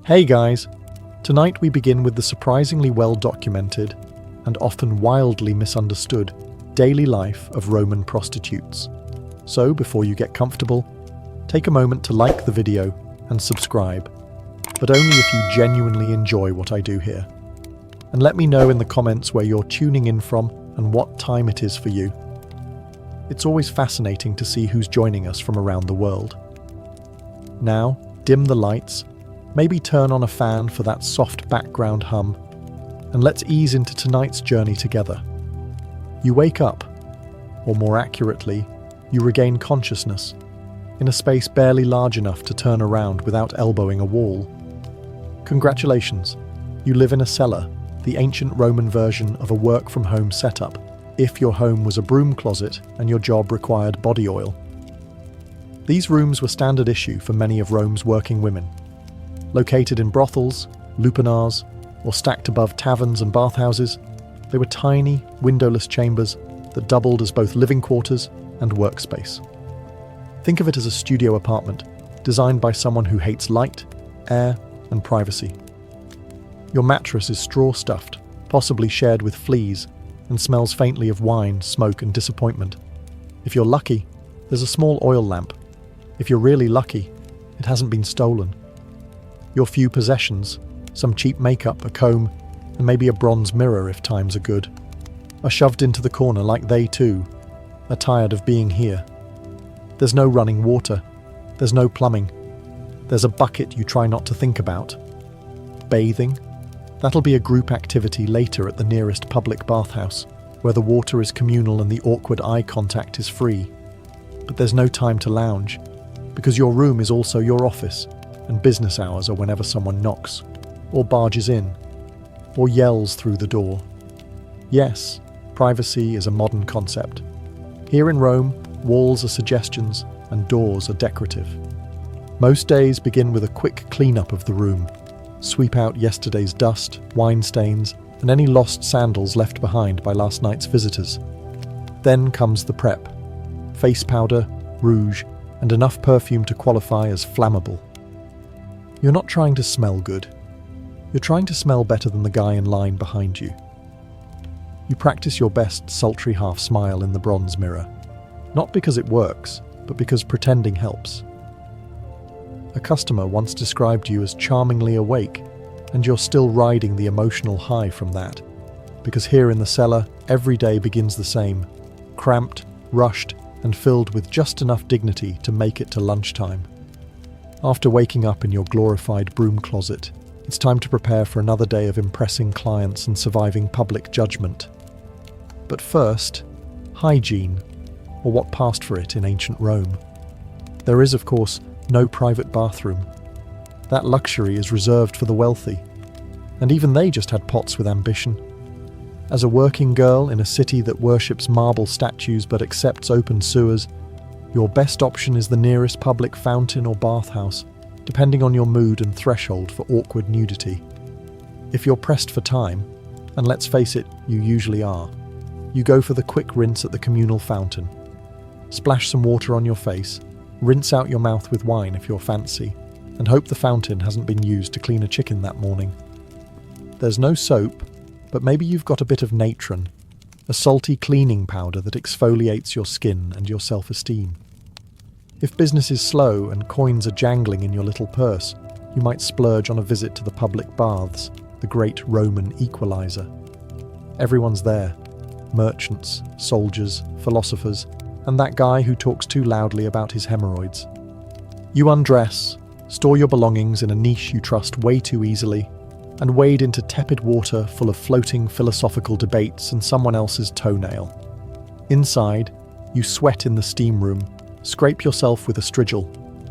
Hey guys! Tonight we begin with the surprisingly well-documented and often wildly misunderstood daily life of Roman prostitutes. So, before you get comfortable, take a moment to like the video and subscribe, but only if you genuinely enjoy what I do here. And let me know in the comments where you're tuning in from and what time it is for you. It's always fascinating to see who's joining us from around the world. Now, dim the lights, maybe turn on a fan for that soft background hum, and let's ease into tonight's journey together. You wake up, or more accurately, you regain consciousness, in a space barely large enough to turn around without elbowing a wall. Congratulations, you live in a cellar, the ancient Roman version of a work-from-home setup, if your home was a broom closet and your job required body oil. These rooms were standard issue for many of Rome's working women. Located in brothels, lupanars, or stacked above taverns and bathhouses, they were tiny, windowless chambers that doubled as both living quarters and workspace. Think of it as a studio apartment, designed by someone who hates light, air, and privacy. Your mattress is straw-stuffed, possibly shared with fleas, and smells faintly of wine, smoke, and disappointment. If you're lucky, there's a small oil lamp. If you're really lucky, it hasn't been stolen. Your few possessions, some cheap makeup, a comb, and maybe a bronze mirror if times are good, are shoved into the corner like they too are tired of being here. There's no running water. There's no plumbing. There's a bucket you try not to think about. Bathing? That'll be a group activity later at the nearest public bathhouse, where the water is communal and the awkward eye contact is free. But there's no time to lounge, because your room is also your office, and business hours are whenever someone knocks, or barges in, or yells through the door. Yes, privacy is a modern concept. Here in Rome, walls are suggestions and doors are decorative. Most days begin with a quick clean-up of the room. Sweep out yesterday's dust, wine stains, and any lost sandals left behind by last night's visitors. Then comes the prep. Face powder, rouge, and enough perfume to qualify as flammable. You're not trying to smell good. You're trying to smell better than the guy in line behind you. You practice your best sultry half smile in the bronze mirror. Not because it works, but because pretending helps. A customer once described you as charmingly awake, and you're still riding the emotional high from that. Because here in the cellar, every day begins the same, cramped, rushed, and filled with just enough dignity to make it to lunchtime. After waking up in your glorified broom closet, it's time to prepare for another day of impressing clients and surviving public judgment. But first, hygiene, or what passed for it in ancient Rome. There is, of course, no private bathroom. That luxury is reserved for the wealthy, and even they just had pots with ambition. As a working girl in a city that worships marble statues but accepts open sewers, your best option is the nearest public fountain or bathhouse, depending on your mood and threshold for awkward nudity. If you're pressed for time, and let's face it, you usually are, you go for the quick rinse at the communal fountain. Splash some water on your face, rinse out your mouth with wine if you're fancy, and hope the fountain hasn't been used to clean a chicken that morning. There's no soap, but maybe you've got a bit of natron, a salty cleaning powder that exfoliates your skin and your self-esteem. If business is slow and coins are jangling in your little purse, you might splurge on a visit to the public baths, the great Roman equalizer. Everyone's there. Merchants, soldiers, philosophers, and that guy who talks too loudly about his hemorrhoids. You undress, store your belongings in a niche you trust way too easily, and wade into tepid water full of floating philosophical debates and someone else's toenail. Inside, you sweat in the steam room, scrape yourself with a strigil,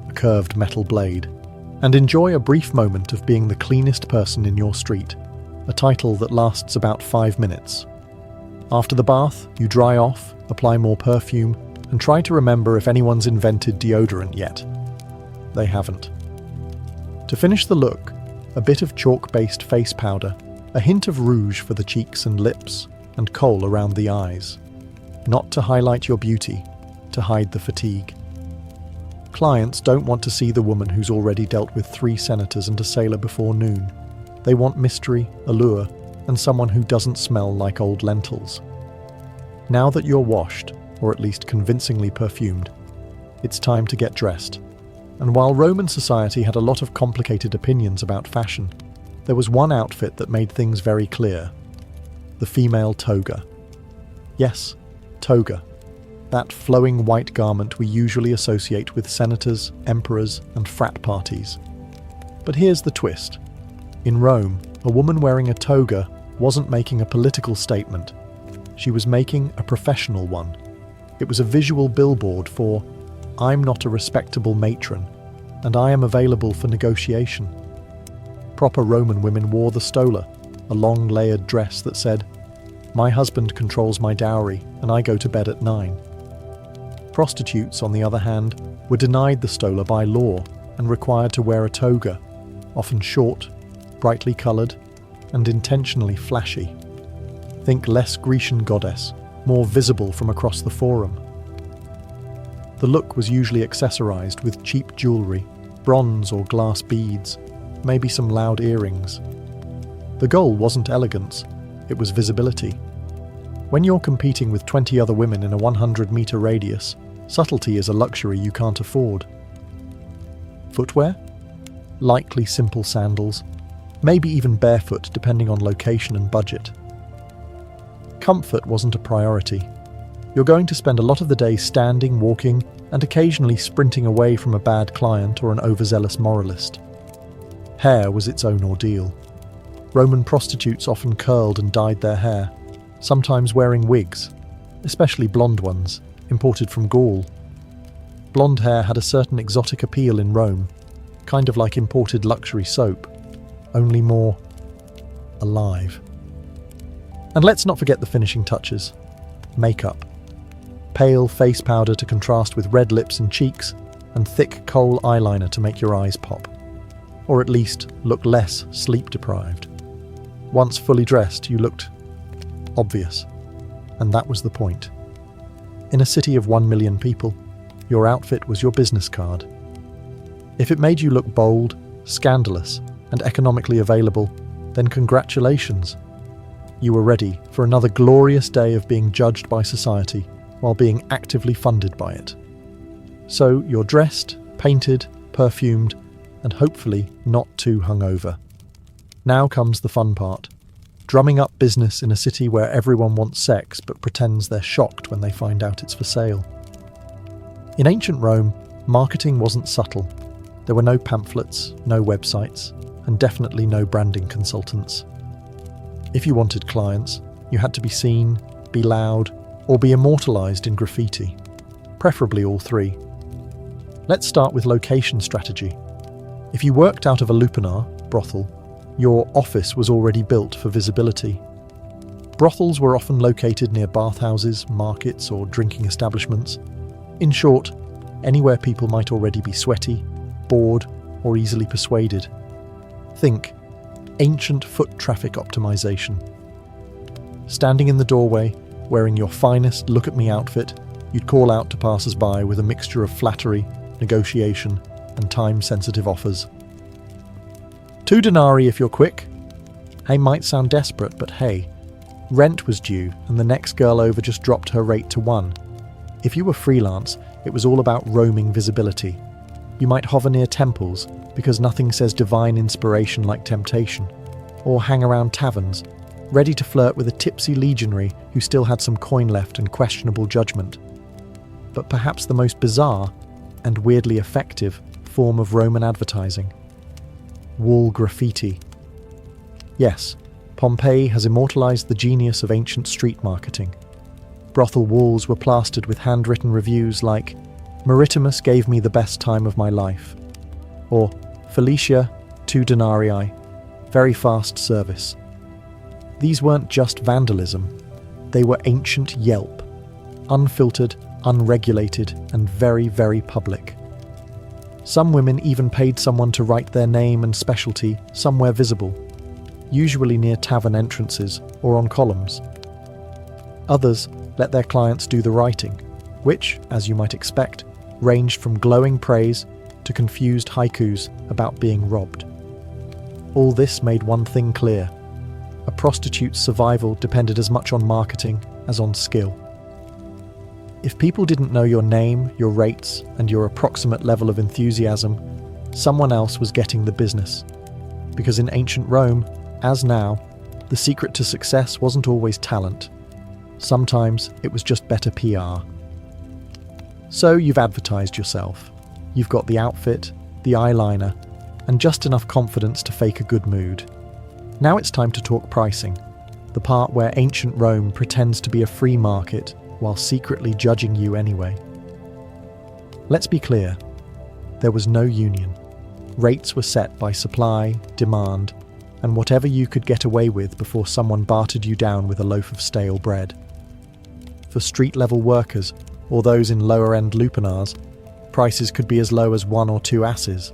a curved metal blade, and enjoy a brief moment of being the cleanest person in your street, a title that lasts about 5 minutes. After the bath, you dry off, apply more perfume, and try to remember if anyone's invented deodorant yet. They haven't. To finish the look, a bit of chalk-based face powder, a hint of rouge for the cheeks and lips, and kohl around the eyes. Not to highlight your beauty, to hide the fatigue. Clients don't want to see the woman who's already dealt with 3 senators and a sailor before noon. They want mystery, allure, and someone who doesn't smell like old lentils. Now that you're washed, or at least convincingly perfumed, it's time to get dressed. And while Roman society had a lot of complicated opinions about fashion, there was one outfit that made things very clear: the female toga. Yes, toga. That flowing white garment we usually associate with senators, emperors, and frat parties. But here's the twist. In Rome, a woman wearing a toga wasn't making a political statement. She was making a professional one. It was a visual billboard for, "I'm not a respectable matron, and I am available for negotiation." Proper Roman women wore the stola, a long layered dress that said, "My husband controls my dowry, and I go to bed at 9. Prostitutes, on the other hand, were denied the stola by law and required to wear a toga, often short, brightly coloured, and intentionally flashy. Think less Grecian goddess, more visible from across the forum. The look was usually accessorised with cheap jewellery, bronze or glass beads, maybe some loud earrings. The goal wasn't elegance, it was visibility. When you're competing with 20 other women in a 100-metre radius, subtlety is a luxury you can't afford. Footwear? Likely simple sandals, maybe even barefoot depending on location and budget. Comfort wasn't a priority. You're going to spend a lot of the day standing, walking, and occasionally sprinting away from a bad client or an overzealous moralist. Hair was its own ordeal. Roman prostitutes often curled and dyed their hair, sometimes wearing wigs, especially blonde ones, imported from Gaul. Blonde hair had a certain exotic appeal in Rome, kind of like imported luxury soap, only more alive. And let's not forget the finishing touches. Makeup. Pale face powder to contrast with red lips and cheeks, and thick kohl eyeliner to make your eyes pop. Or at least look less sleep-deprived. Once fully dressed, you looked obvious. And that was the point. In a city of 1 million people, your outfit was your business card. If it made you look bold, scandalous, and economically available, then congratulations. You were ready for another glorious day of being judged by society while being actively funded by it. So you're dressed, painted, perfumed, and hopefully not too hungover. Now comes the fun part. Drumming up business in a city where everyone wants sex but pretends they're shocked when they find out it's for sale. In ancient Rome, marketing wasn't subtle. There were no pamphlets, no websites, and definitely no branding consultants. If you wanted clients, you had to be seen, be loud, or be immortalised in graffiti. Preferably all 3. Let's start with location strategy. If you worked out of a lupanar, brothel, your office was already built for visibility. Brothels were often located near bathhouses, markets, or drinking establishments. In short, anywhere people might already be sweaty, bored, or easily persuaded. Think ancient foot traffic optimization. Standing in the doorway, wearing your finest look-at-me outfit, you'd call out to passers-by with a mixture of flattery, negotiation, and time-sensitive offers. 2 denarii if you're quick. Hey, might sound desperate, but hey, rent was due and the next girl over just dropped her rate to 1. If you were freelance, it was all about roaming visibility. You might hover near temples, because nothing says divine inspiration like temptation, or hang around taverns, ready to flirt with a tipsy legionary who still had some coin left and questionable judgment. But perhaps the most bizarre, and weirdly effective, form of Roman advertising. Wall graffiti. Yes, Pompeii has immortalised the genius of ancient street marketing. Brothel walls were plastered with handwritten reviews like, "Maritimus gave me the best time of my life," or "Felicia, 2 denarii, very fast service." These weren't just vandalism, they were ancient Yelp, unfiltered, unregulated, and very, very public. Some women even paid someone to write their name and specialty somewhere visible, usually near tavern entrances or on columns. Others let their clients do the writing, which, as you might expect, ranged from glowing praise to confused haikus about being robbed. All this made one thing clear: a prostitute's survival depended as much on marketing as on skill. If people didn't know your name, your rates, and your approximate level of enthusiasm, someone else was getting the business. Because in ancient Rome, as now, the secret to success wasn't always talent. Sometimes it was just better PR. So you've advertised yourself. You've got the outfit, the eyeliner, and just enough confidence to fake a good mood. Now it's time to talk pricing, the part where ancient Rome pretends to be a free market while secretly judging you anyway. Let's be clear, there was no union. Rates were set by supply, demand, and whatever you could get away with before someone bartered you down with a loaf of stale bread. For street-level workers, or those in lower-end lupanars, prices could be as low as 1 or 2 asses,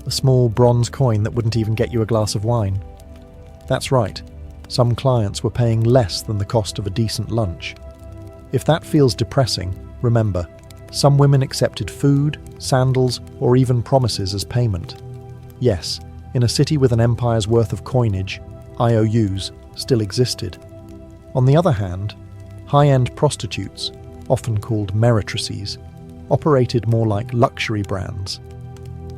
a small bronze coin that wouldn't even get you a glass of wine. That's right, some clients were paying less than the cost of a decent lunch. If that feels depressing, remember, some women accepted food, sandals, or even promises as payment. Yes, in a city with an empire's worth of coinage, IOUs still existed. On the other hand, high-end prostitutes, often called meretrices, operated more like luxury brands.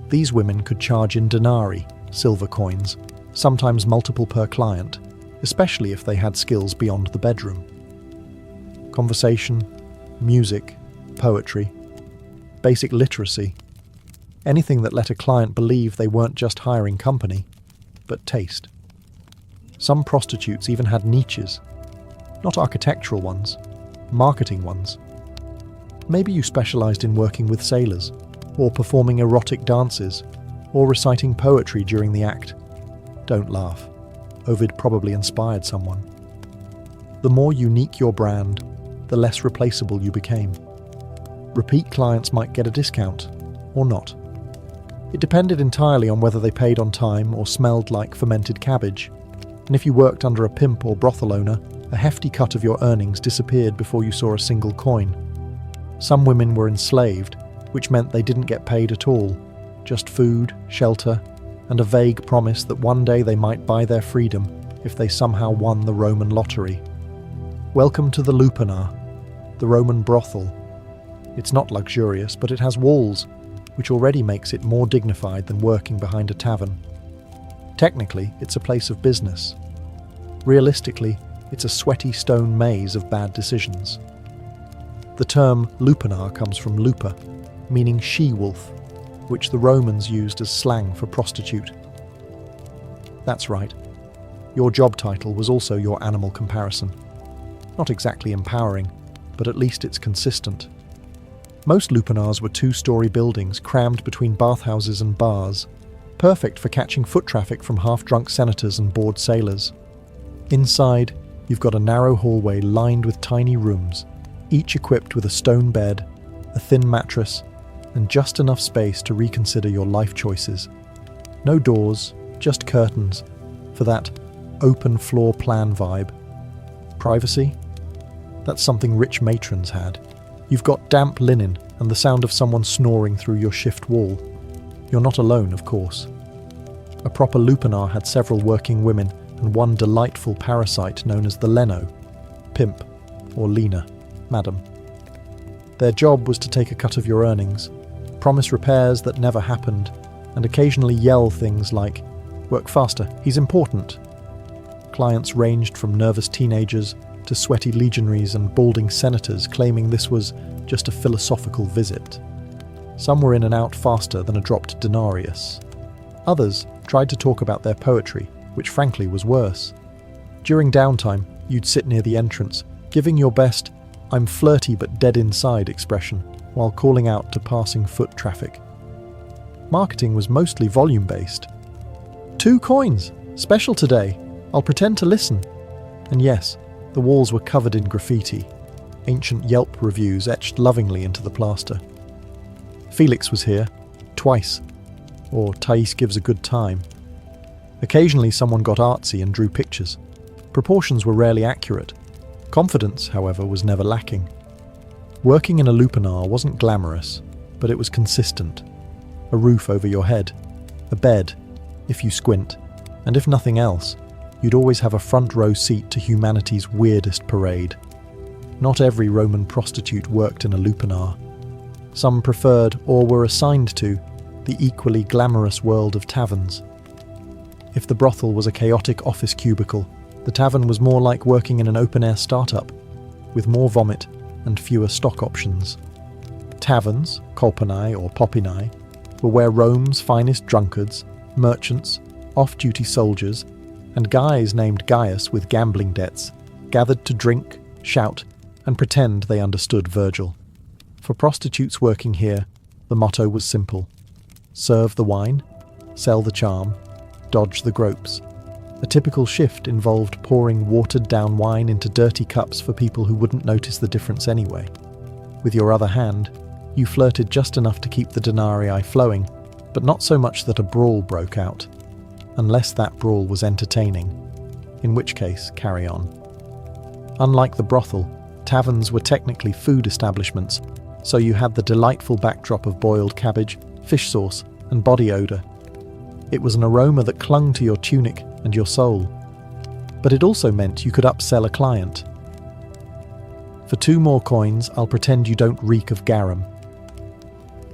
These women could charge in denarii, silver coins, sometimes multiple per client, especially if they had skills beyond the bedroom. Conversation, music, poetry, basic literacy, anything that let a client believe they weren't just hiring company, but taste. Some prostitutes even had niches, not architectural ones, marketing ones. Maybe you specialized in working with sailors, or performing erotic dances, or reciting poetry during the act. Don't laugh. Ovid probably inspired someone. The more unique your brand, the less replaceable you became. Repeat clients might get a discount, or not. It depended entirely on whether they paid on time or smelled like fermented cabbage. And if you worked under a pimp or brothel owner, a hefty cut of your earnings disappeared before you saw a single coin. Some women were enslaved, which meant they didn't get paid at all, just food, shelter, and a vague promise that one day they might buy their freedom if they somehow won the Roman lottery. Welcome to the lupanar, the Roman brothel. It's not luxurious, but it has walls, which already makes it more dignified than working behind a tavern. Technically, it's a place of business. Realistically, it's a sweaty stone maze of bad decisions. The term lupanar comes from lupa, meaning she-wolf, which the Romans used as slang for prostitute. That's right. Your job title was also your animal comparison. Not exactly empowering, but at least it's consistent. Most lupanars were 2-story buildings crammed between bathhouses and bars, perfect for catching foot traffic from half-drunk senators and bored sailors. Inside, you've got a narrow hallway lined with tiny rooms, each equipped with a stone bed, a thin mattress, and just enough space to reconsider your life choices. No doors, just curtains, for that open floor plan vibe. Privacy? That's something rich matrons had. You've got damp linen and the sound of someone snoring through your shift wall. You're not alone, of course. A proper lupanar had several working women and one delightful parasite known as the Leno, pimp, or Lena, madam. Their job was to take a cut of your earnings, promise repairs that never happened, and occasionally yell things like, "Work faster, he's important." Clients ranged from nervous teenagers to sweaty legionaries and balding senators claiming this was just a philosophical visit. Some were in and out faster than a dropped denarius. Others tried to talk about their poetry, which frankly was worse. During downtime, you'd sit near the entrance, giving your best "I'm flirty but dead inside" expression, while calling out to passing foot traffic. Marketing was mostly volume-based. 2 coins! Special today! I'll pretend to listen. And yes, the walls were covered in graffiti, ancient Yelp reviews etched lovingly into the plaster. Felix was here, twice, or Thais gives a good time. Occasionally someone got artsy and drew pictures. Proportions were rarely accurate. Confidence, however, was never lacking. Working in a lupanar wasn't glamorous, but it was consistent. A roof over your head, a bed, if you squint, and if nothing else, you'd always have a front row seat to humanity's weirdest parade. Not every Roman prostitute worked in a lupanar. Some preferred or were assigned to the equally glamorous world of taverns. If the brothel was a chaotic office cubicle, the tavern was more like working in an open-air startup, with more vomit and fewer stock options. Taverns, kolpanai or popinai, were where Rome's finest drunkards, merchants, off-duty soldiers, and guys named Gaius with gambling debts gathered to drink, shout, and pretend they understood Virgil. For prostitutes working here, the motto was simple: serve the wine, sell the charm, dodge the gropes. A typical shift involved pouring watered-down wine into dirty cups for people who wouldn't notice the difference anyway. With your other hand, you flirted just enough to keep the denarii flowing, but not so much that a brawl broke out. Unless that brawl was entertaining, in which case, carry on. Unlike the brothel, taverns were technically food establishments, so you had the delightful backdrop of boiled cabbage, fish sauce, and body odour. It was an aroma that clung to your tunic and your soul. But it also meant you could upsell a client. For 2 more coins, I'll pretend you don't reek of garum.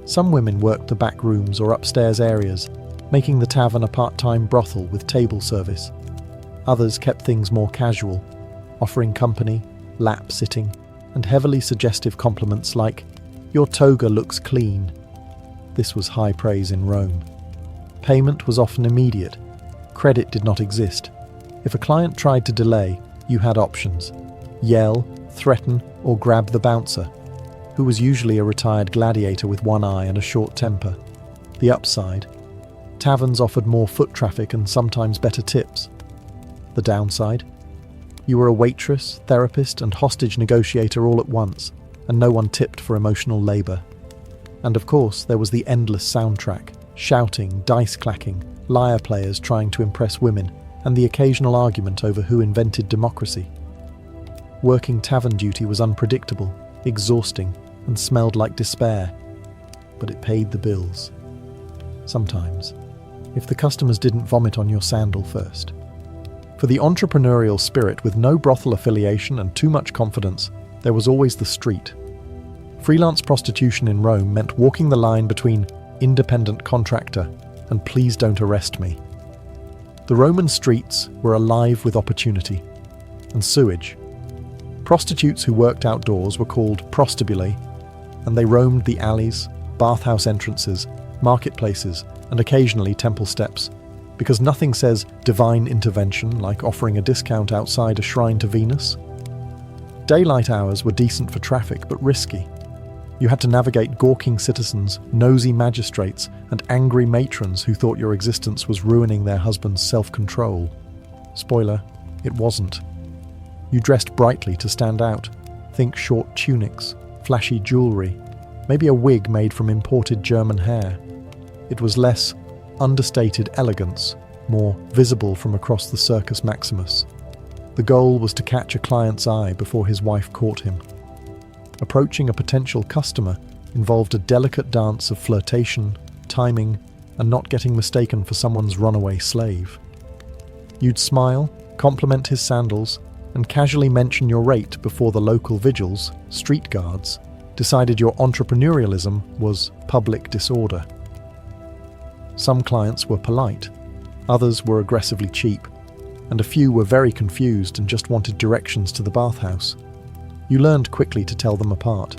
Some women worked the back rooms or upstairs areas, making the tavern a part-time brothel with table service. Others kept things more casual, offering company, lap sitting, and heavily suggestive compliments like, "Your toga looks clean." This was high praise in Rome. Payment was often immediate. Credit did not exist. If a client tried to delay, you had options: yell, threaten, or grab the bouncer, who was usually a retired gladiator with one eye and a short temper. The upside: taverns offered more foot traffic and sometimes better tips. The downside: you were a waitress, therapist, and hostage negotiator all at once, and no one tipped for emotional labour. And of course, there was the endless soundtrack: shouting, dice clacking, lyre players trying to impress women, and the occasional argument over who invented democracy. Working tavern duty was unpredictable, exhausting, and smelled like despair. But it paid the bills. Sometimes, if the customers didn't vomit on your sandal first. For the entrepreneurial spirit with no brothel affiliation and too much confidence, there was always the street. Freelance prostitution in Rome meant walking the line between independent contractor and please don't arrest me. The Roman streets were alive with opportunity and sewage. Prostitutes who worked outdoors were called prostibuli, and they roamed the alleys, bathhouse entrances, marketplaces, and occasionally temple steps, because nothing says divine intervention like offering a discount outside a shrine to Venus. Daylight hours were decent for traffic, but risky. You had to navigate gawking citizens, nosy magistrates, and angry matrons who thought your existence was ruining their husband's self-control. Spoiler, it wasn't. You dressed brightly to stand out. Think short tunics, flashy jewellery, maybe a wig made from imported German hair. It was less understated elegance, more visible from across the Circus Maximus. The goal was to catch a client's eye before his wife caught him. Approaching a potential customer involved a delicate dance of flirtation, timing, and not getting mistaken for someone's runaway slave. You'd smile, compliment his sandals, and casually mention your rate before the local vigils, street guards, decided your entrepreneurialism was public disorder. Some clients were polite, others were aggressively cheap, and a few were very confused and just wanted directions to the bathhouse. You learned quickly to tell them apart,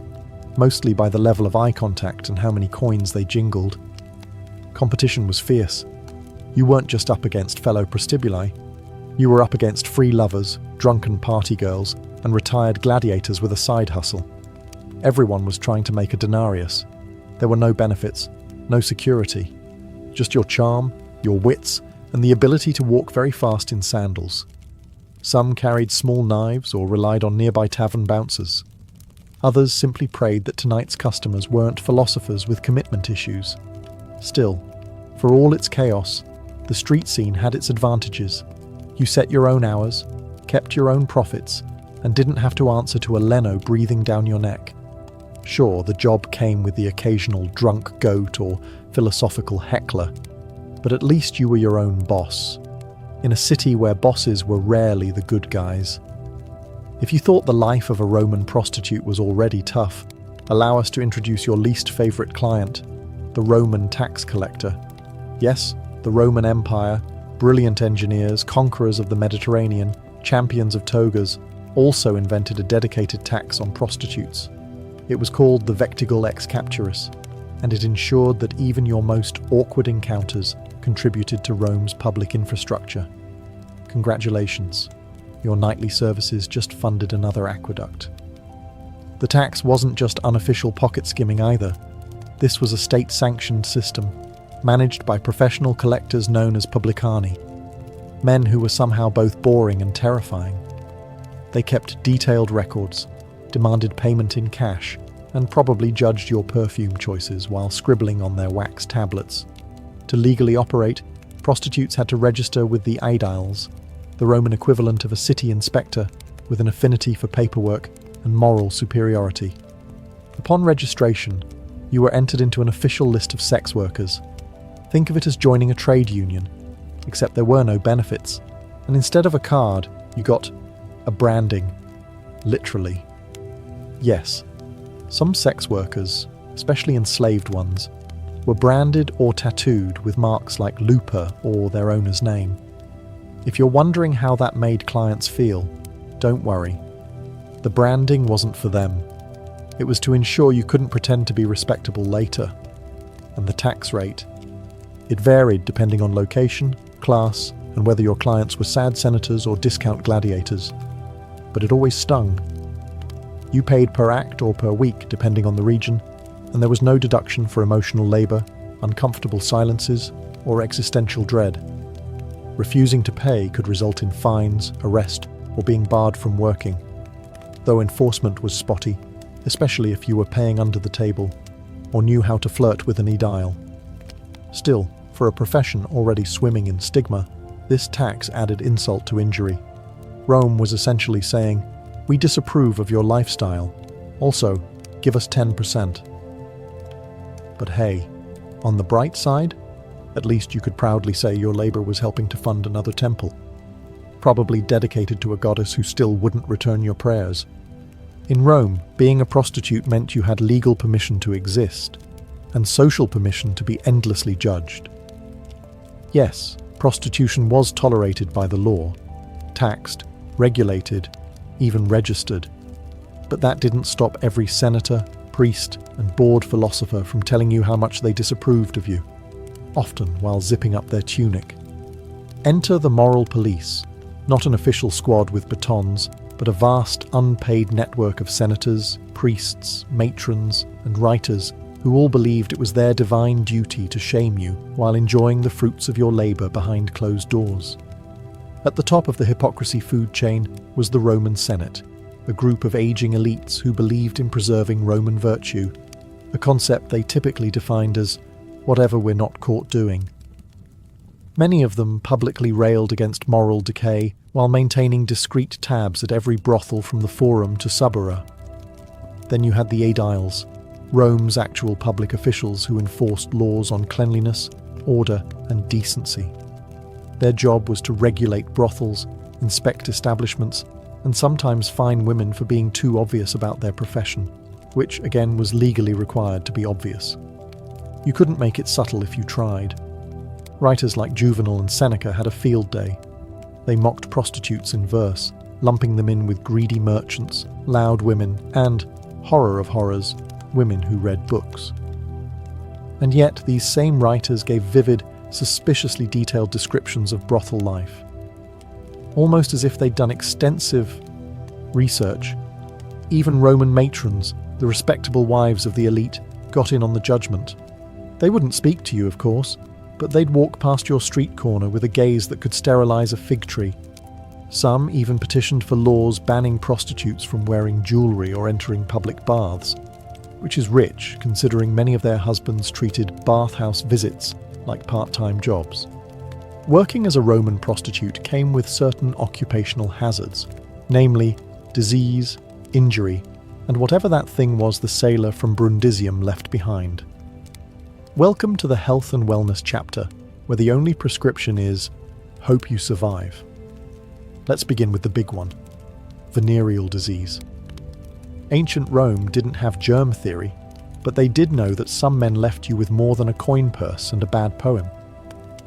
mostly by the level of eye contact and how many coins they jingled. Competition was fierce. You weren't just up against fellow prostibuli, you were up against free lovers, drunken party girls, and retired gladiators with a side hustle. Everyone was trying to make a denarius. There were no benefits, no security, just your charm, your wits, and the ability to walk very fast in sandals. Some carried small knives or relied on nearby tavern bouncers. Others simply prayed that tonight's customers weren't philosophers with commitment issues. Still, for all its chaos, the street scene had its advantages. You set your own hours, kept your own profits, and didn't have to answer to a Leno breathing down your neck. Sure, the job came with the occasional drunk goat or philosophical heckler, but at least you were your own boss, in a city where bosses were rarely the good guys. If you thought the life of a Roman prostitute was already tough, allow us to introduce your least favorite client, the Roman tax collector. Yes, the Roman Empire, brilliant engineers, conquerors of the Mediterranean, champions of togas, also invented a dedicated tax on prostitutes. It was called the vectigul ex capturis, and it ensured that even your most awkward encounters contributed to Rome's public infrastructure. Congratulations, your nightly services just funded another aqueduct. The tax wasn't just unofficial pocket skimming either. This was a state-sanctioned system, managed by professional collectors known as publicani, men who were somehow both boring and terrifying. They kept detailed records, demanded payment in cash, and probably judged your perfume choices while scribbling on their wax tablets. To legally operate, prostitutes had to register with the aediles, the Roman equivalent of a city inspector with an affinity for paperwork and moral superiority. Upon registration, you were entered into an official list of sex workers. Think of it as joining a trade union, except there were no benefits, and instead of a card, you got a branding, literally. Yes, some sex workers, especially enslaved ones, were branded or tattooed with marks like Lupa or their owner's name. If you're wondering how that made clients feel, don't worry. The branding wasn't for them. It was to ensure you couldn't pretend to be respectable later. And the tax rate. It varied depending on location, class, and whether your clients were sad senators or discount gladiators. But it always stung. You paid per act or per week depending on the region, and there was no deduction for emotional labour, uncomfortable silences, or existential dread. Refusing to pay could result in fines, arrest, or being barred from working, though enforcement was spotty, especially if you were paying under the table or knew how to flirt with an aedile. Still, for a profession already swimming in stigma, this tax added insult to injury. Rome was essentially saying, "We disapprove of your lifestyle. Also, give us 10%. But hey, on the bright side, at least you could proudly say your labor was helping to fund another temple, probably dedicated to a goddess who still wouldn't return your prayers. In Rome, being a prostitute meant you had legal permission to exist, and social permission to be endlessly judged. Yes, prostitution was tolerated by the law, taxed, regulated, even registered. But that didn't stop every senator, priest, and bored philosopher from telling you how much they disapproved of you, often while zipping up their tunic. Enter the moral police, not an official squad with batons, but a vast, unpaid network of senators, priests, matrons, and writers who all believed it was their divine duty to shame you while enjoying the fruits of your labour behind closed doors. At the top of the hypocrisy food chain was the Roman Senate, a group of aging elites who believed in preserving Roman virtue, a concept they typically defined as whatever we're not caught doing. Many of them publicly railed against moral decay while maintaining discreet tabs at every brothel from the Forum to Subura. Then you had the aediles, Rome's actual public officials who enforced laws on cleanliness, order, and decency. Their job was to regulate brothels, inspect establishments, and sometimes fine women for being too obvious about their profession, which again was legally required to be obvious. You couldn't make it subtle if you tried. Writers like Juvenal and Seneca had a field day. They mocked prostitutes in verse, lumping them in with greedy merchants, loud women, and, horror of horrors, women who read books. And yet these same writers gave vivid, suspiciously detailed descriptions of brothel life. Almost as if they'd done extensive research. Even Roman matrons, the respectable wives of the elite, got in on the judgment. They wouldn't speak to you, of course, but they'd walk past your street corner with a gaze that could sterilize a fig tree. Some even petitioned for laws banning prostitutes from wearing jewelry or entering public baths, which is rich considering many of their husbands treated bathhouse visits like part-time jobs. Working as a Roman prostitute came with certain occupational hazards, namely disease, injury, and whatever that thing was the sailor from Brundisium left behind. Welcome to the health and wellness chapter, where the only prescription is, hope you survive. Let's begin with the big one, venereal disease. Ancient Rome didn't have germ theory, but they did know that some men left you with more than a coin purse and a bad poem.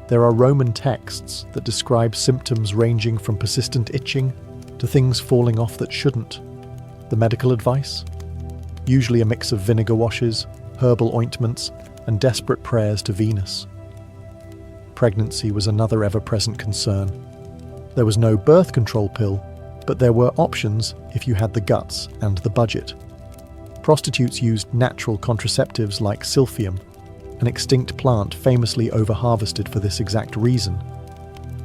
There are Roman texts that describe symptoms ranging from persistent itching to things falling off that shouldn't. The medical advice? Usually a mix of vinegar washes, herbal ointments, and desperate prayers to Venus. Pregnancy was another ever-present concern. There was no birth control pill, but there were options if you had the guts and the budget. Prostitutes used natural contraceptives like silphium, an extinct plant famously over-harvested for this exact reason.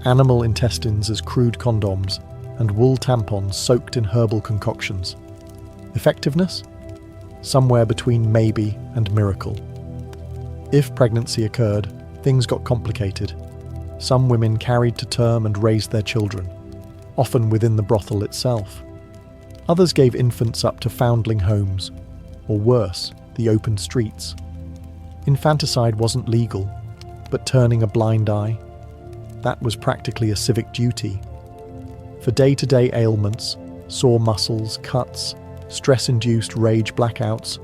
Animal intestines as crude condoms, and wool tampons soaked in herbal concoctions. Effectiveness? Somewhere between maybe and miracle. If pregnancy occurred, things got complicated. Some women carried to term and raised their children, often within the brothel itself. Others gave infants up to foundling homes, or worse, the open streets. Infanticide wasn't legal, but turning a blind eye, that was practically a civic duty. For day-to-day ailments, sore muscles, cuts, stress-induced rage blackouts,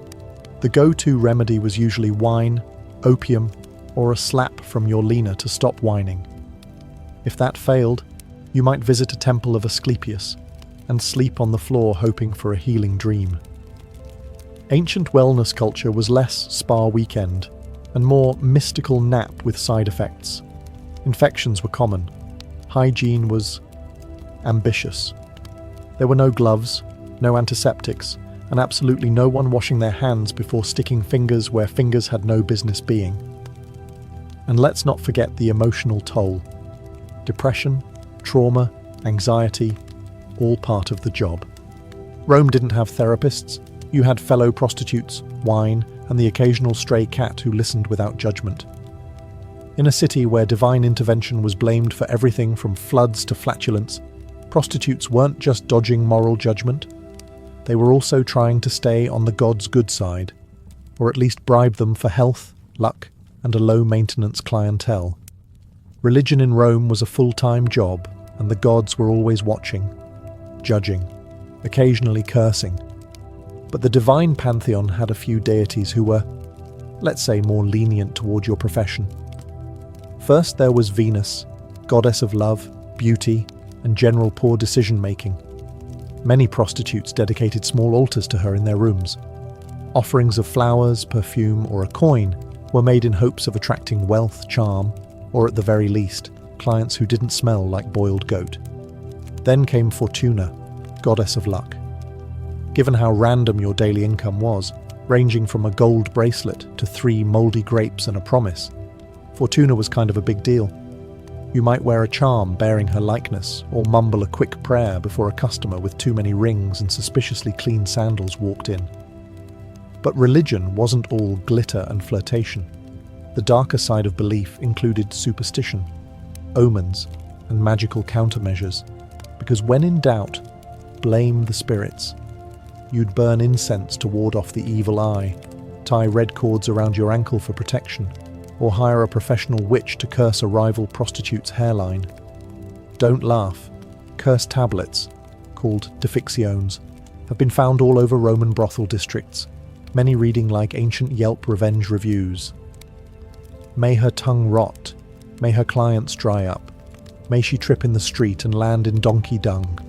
the go-to remedy was usually wine, opium, or a slap from your leaner to stop whining. If that failed, you might visit a temple of Asclepius and sleep on the floor hoping for a healing dream. Ancient wellness culture was less spa weekend and more mystical nap with side effects. Infections were common. Hygiene was ambitious. There were no gloves, no antiseptics, and absolutely no one washing their hands before sticking fingers where fingers had no business being. And let's not forget the emotional toll. Depression, trauma, anxiety, all part of the job. Rome didn't have therapists. You had fellow prostitutes, wine, and the occasional stray cat who listened without judgment. In a city where divine intervention was blamed for everything from floods to flatulence, prostitutes weren't just dodging moral judgment. They were also trying to stay on the gods' good side, or at least bribe them for health, luck, and a low-maintenance clientele. Religion in Rome was a full-time job, and the gods were always watching, judging, occasionally cursing. But the divine pantheon had a few deities who were, let's say, more lenient toward your profession. First there was Venus, goddess of love, beauty, and general poor decision-making. Many prostitutes dedicated small altars to her in their rooms. Offerings of flowers, perfume, or a coin were made in hopes of attracting wealth, charm, or at the very least, clients who didn't smell like boiled goat. Then came Fortuna, goddess of luck. Given how random your daily income was, ranging from a gold bracelet to 3 mouldy grapes and a promise, Fortuna was kind of a big deal. You might wear a charm bearing her likeness, or mumble a quick prayer before a customer with too many rings and suspiciously clean sandals walked in. But religion wasn't all glitter and flirtation. The darker side of belief included superstition, omens, and magical countermeasures, because when in doubt, blame the spirits. You'd burn incense to ward off the evil eye, tie red cords around your ankle for protection, or hire a professional witch to curse a rival prostitute's hairline. Don't laugh. Cursed tablets, called defictiones, have been found all over Roman brothel districts, many reading like ancient Yelp revenge reviews. May her tongue rot, may her clients dry up, may she trip in the street and land in donkey dung.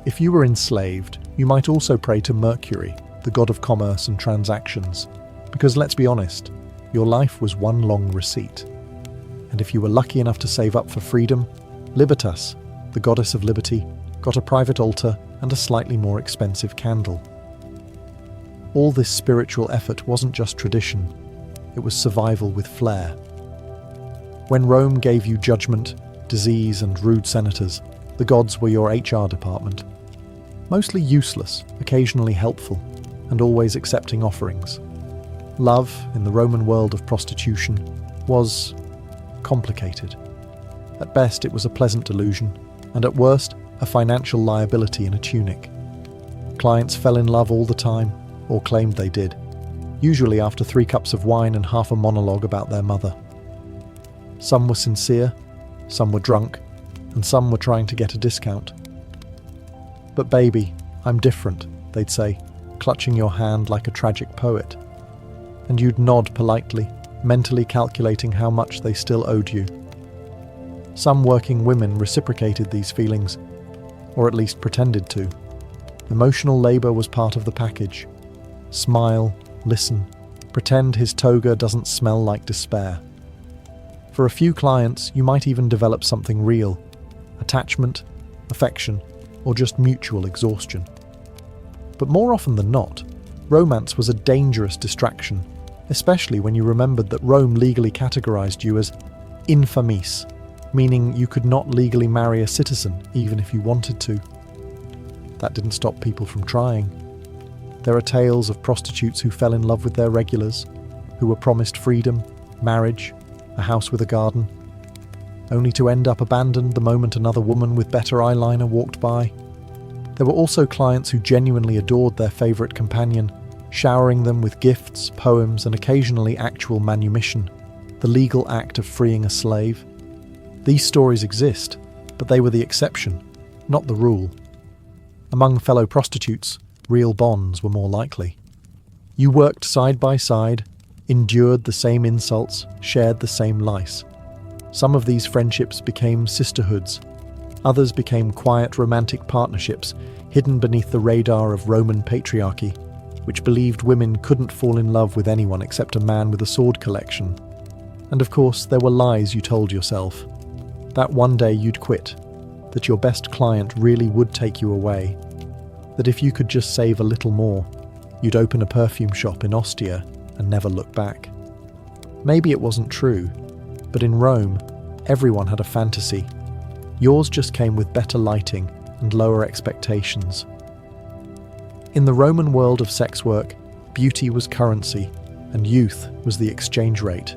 If you were enslaved, you might also pray to Mercury, the god of commerce and transactions, because let's be honest, your life was one long receipt. And if you were lucky enough to save up for freedom, Libertas, the goddess of liberty, got a private altar and a slightly more expensive candle. All this spiritual effort wasn't just tradition, it was survival with flair. When Rome gave you judgment, disease, and rude senators, the gods were your HR department. Mostly useless, occasionally helpful, and always accepting offerings. Love, in the Roman world of prostitution, was complicated. At best, it was a pleasant delusion, and at worst, a financial liability in a tunic. Clients fell in love all the time, or claimed they did, usually after 3 cups of wine and half a monologue about their mother. Some were sincere, some were drunk, and some were trying to get a discount. "But baby, I'm different," they'd say, clutching your hand like a tragic poet. And you'd nod politely, mentally calculating how much they still owed you. Some working women reciprocated these feelings, or at least pretended to. Emotional labour was part of the package. Smile, listen, pretend his toga doesn't smell like despair. For a few clients, you might even develop something real: attachment, affection, or just mutual exhaustion. But more often than not, romance was a dangerous distraction, especially when you remembered that Rome legally categorized you as infamis, meaning you could not legally marry a citizen even if you wanted to. That didn't stop people from trying. There are tales of prostitutes who fell in love with their regulars, who were promised freedom, marriage, a house with a garden, only to end up abandoned the moment another woman with better eyeliner walked by. There were also clients who genuinely adored their favourite companion, showering them with gifts, poems, and occasionally actual manumission, the legal act of freeing a slave. These stories exist, but they were the exception, not the rule. Among fellow prostitutes, real bonds were more likely. You worked side by side, endured the same insults, shared the same lice. Some of these friendships became sisterhoods. Others became quiet romantic partnerships hidden beneath the radar of Roman patriarchy, which believed women couldn't fall in love with anyone except a man with a sword collection. And of course, there were lies you told yourself. That one day you'd quit, that your best client really would take you away, that if you could just save a little more, you'd open a perfume shop in Ostia and never look back. Maybe it wasn't true, but in Rome, everyone had a fantasy. Yours just came with better lighting and lower expectations. In the Roman world of sex work, beauty was currency, and youth was the exchange rate.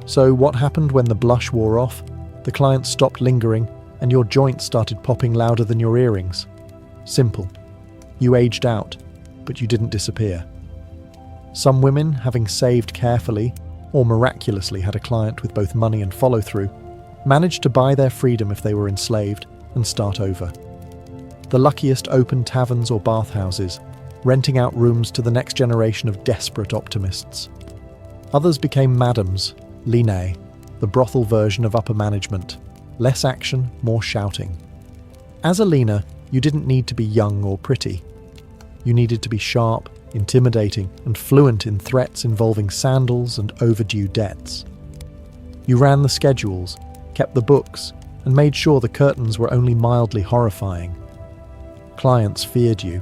So what happened when the blush wore off, the client stopped lingering, and your joints started popping louder than your earrings? Simple. You aged out, but you didn't disappear. Some women, having saved carefully, or miraculously had a client with both money and follow-through, managed to buy their freedom if they were enslaved and start over. The luckiest opened taverns or bathhouses, renting out rooms to the next generation of desperate optimists. Others became madams, linae, the brothel version of upper management. Less action, more shouting. As a lina, you didn't need to be young or pretty. You needed to be sharp, intimidating, and fluent in threats involving sandals and overdue debts. You ran the schedules, kept the books, and made sure the curtains were only mildly horrifying. Clients feared you.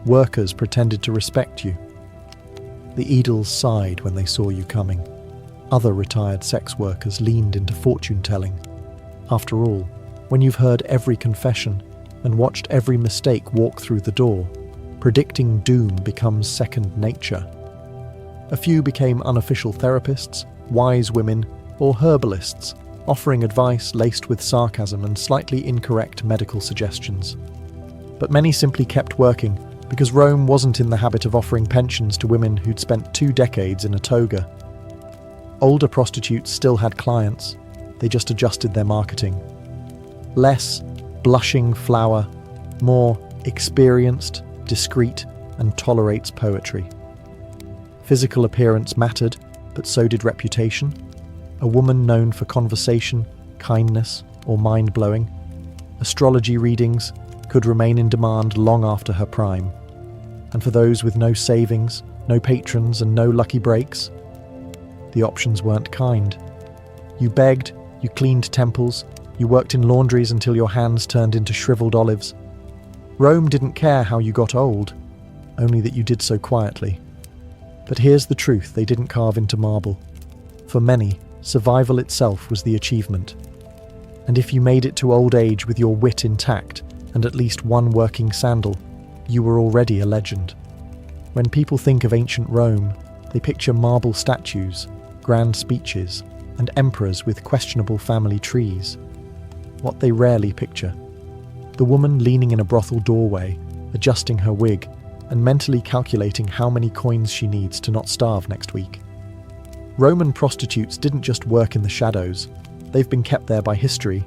Workers pretended to respect you. The Edels sighed when they saw you coming. Other retired sex workers leaned into fortune-telling. After all, when you've heard every confession and watched every mistake walk through the door, predicting doom becomes second nature. A few became unofficial therapists, wise women, or herbalists, offering advice laced with sarcasm and slightly incorrect medical suggestions. But many simply kept working because Rome wasn't in the habit of offering pensions to women who'd spent 2 decades in a toga. Older prostitutes still had clients, they just adjusted their marketing. Less blushing flower, more experienced, discreet, and tolerates poetry. Physical appearance mattered, but so did reputation. A woman known for conversation, kindness, or mind-blowing. Astrology readings could remain in demand long after her prime. And for those with no savings, no patrons, and no lucky breaks, the options weren't kind. You begged, you cleaned temples, you worked in laundries until your hands turned into shriveled olives. Rome didn't care how you got old, only that you did so quietly. But here's the truth they didn't carve into marble. For many, survival itself was the achievement. And if you made it to old age with your wit intact and at least one working sandal, you were already a legend. When people think of ancient Rome, they picture marble statues, grand speeches, and emperors with questionable family trees. What they rarely picture: the woman leaning in a brothel doorway, adjusting her wig, and mentally calculating how many coins she needs to not starve next week. Roman prostitutes didn't just work in the shadows. They've been kept there by history,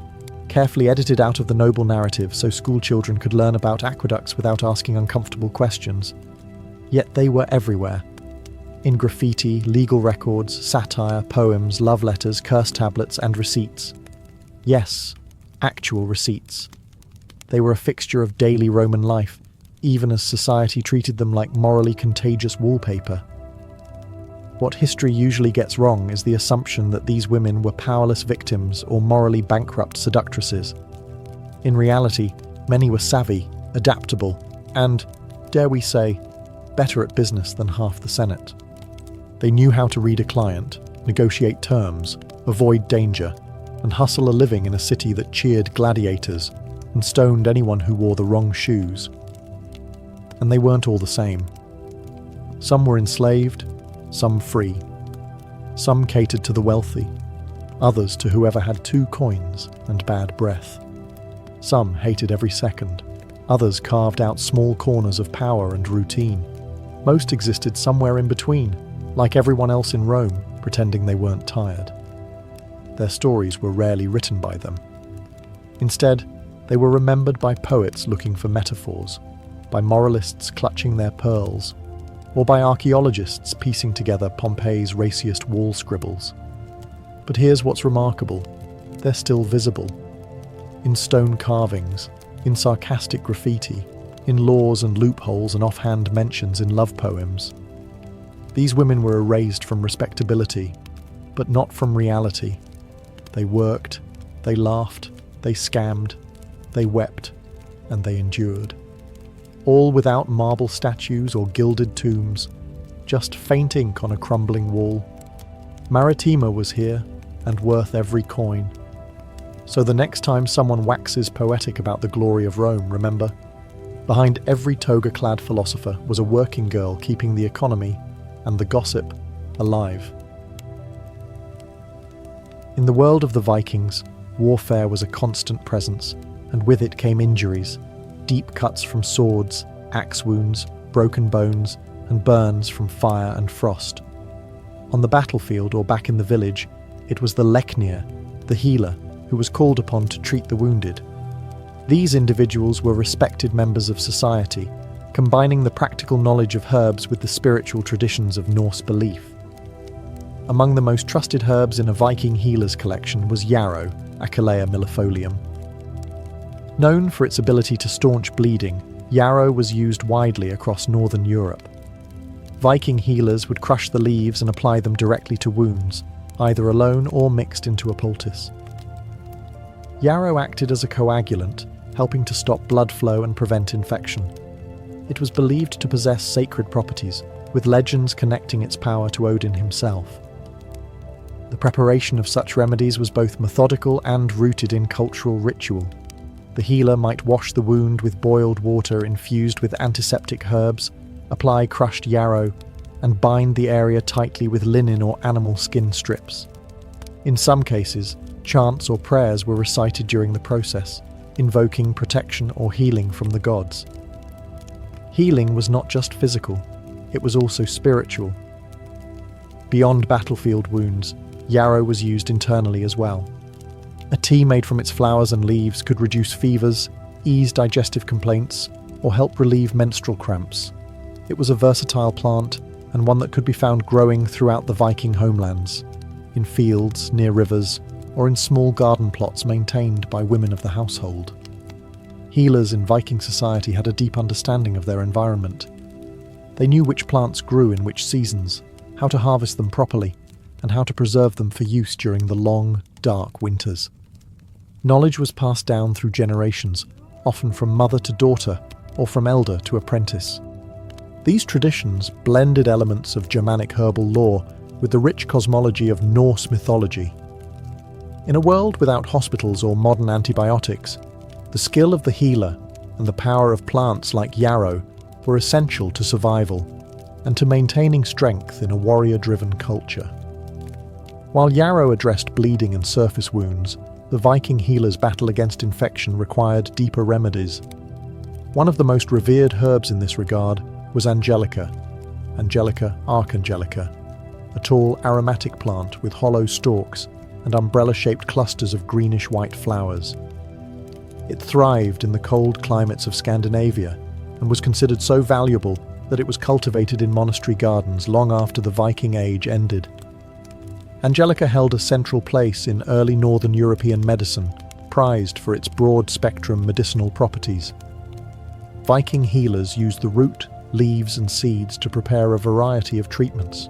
carefully edited out of the noble narrative so schoolchildren could learn about aqueducts without asking uncomfortable questions. Yet they were everywhere. In graffiti, legal records, satire, poems, love letters, curse tablets, and receipts. Yes, actual receipts. They were a fixture of daily Roman life, even as society treated them like morally contagious wallpaper. What history usually gets wrong is the assumption that these women were powerless victims or morally bankrupt seductresses. In reality, many were savvy, adaptable, and, dare we say, better at business than half the Senate. They knew how to read a client, negotiate terms, avoid danger, and hustle a living in a city that cheered gladiators and stoned anyone who wore the wrong shoes. And they weren't all the same. Some were enslaved, some free. Some catered to the wealthy, others to whoever had 2 coins and bad breath. Some hated every second, others carved out small corners of power and routine. Most existed somewhere in between, like everyone else in Rome, pretending they weren't tired. Their stories were rarely written by them. Instead, they were remembered by poets looking for metaphors, by moralists clutching their pearls, or by archaeologists piecing together Pompeii's raciest wall scribbles. But here's what's remarkable. They're still visible. In stone carvings, in sarcastic graffiti, in laws and loopholes and offhand mentions in love poems. These women were erased from respectability, but not from reality. They worked, they laughed, they scammed, they wept, and they endured. All without marble statues or gilded tombs, just faint ink on a crumbling wall. Maritima was here, and worth every coin. So the next time someone waxes poetic about the glory of Rome, remember, behind every toga-clad philosopher was a working girl keeping the economy and the gossip alive. In the world of the Vikings, warfare was a constant presence, and with it came injuries, deep cuts from swords, axe wounds, broken bones, and burns from fire and frost. On the battlefield or back in the village, it was the leknir, the healer, who was called upon to treat the wounded. These individuals were respected members of society, combining the practical knowledge of herbs with the spiritual traditions of Norse belief. Among the most trusted herbs in a Viking healer's collection was yarrow, Achillea millefolium. Known for its ability to staunch bleeding, yarrow was used widely across northern Europe. Viking healers would crush the leaves and apply them directly to wounds, either alone or mixed into a poultice. Yarrow acted as a coagulant, helping to stop blood flow and prevent infection. It was believed to possess sacred properties, with legends connecting its power to Odin himself. The preparation of such remedies was both methodical and rooted in cultural ritual. The healer might wash the wound with boiled water infused with antiseptic herbs, apply crushed yarrow, and bind the area tightly with linen or animal skin strips. In some cases, chants or prayers were recited during the process, invoking protection or healing from the gods. Healing was not just physical, it was also spiritual. Beyond battlefield wounds, yarrow was used internally as well. A tea made from its flowers and leaves could reduce fevers, ease digestive complaints, or help relieve menstrual cramps. It was a versatile plant, and one that could be found growing throughout the Viking homelands, in fields, near rivers, or in small garden plots maintained by women of the household. Healers in Viking society had a deep understanding of their environment. They knew which plants grew in which seasons, how to harvest them properly, and how to preserve them for use during the long, dark winters. Knowledge was passed down through generations, often from mother to daughter, or from elder to apprentice. These traditions blended elements of Germanic herbal lore with the rich cosmology of Norse mythology. In a world without hospitals or modern antibiotics, the skill of the healer and the power of plants like yarrow were essential to survival and to maintaining strength in a warrior-driven culture. While yarrow addressed bleeding and surface wounds, the Viking healers' battle against infection required deeper remedies. One of the most revered herbs in this regard was Angelica, Angelica archangelica, a tall aromatic plant with hollow stalks and umbrella-shaped clusters of greenish-white flowers. It thrived in the cold climates of Scandinavia and was considered so valuable that it was cultivated in monastery gardens long after the Viking Age ended. Angelica held a central place in early Northern European medicine, prized for its broad-spectrum medicinal properties. Viking healers used the root, leaves and seeds to prepare a variety of treatments.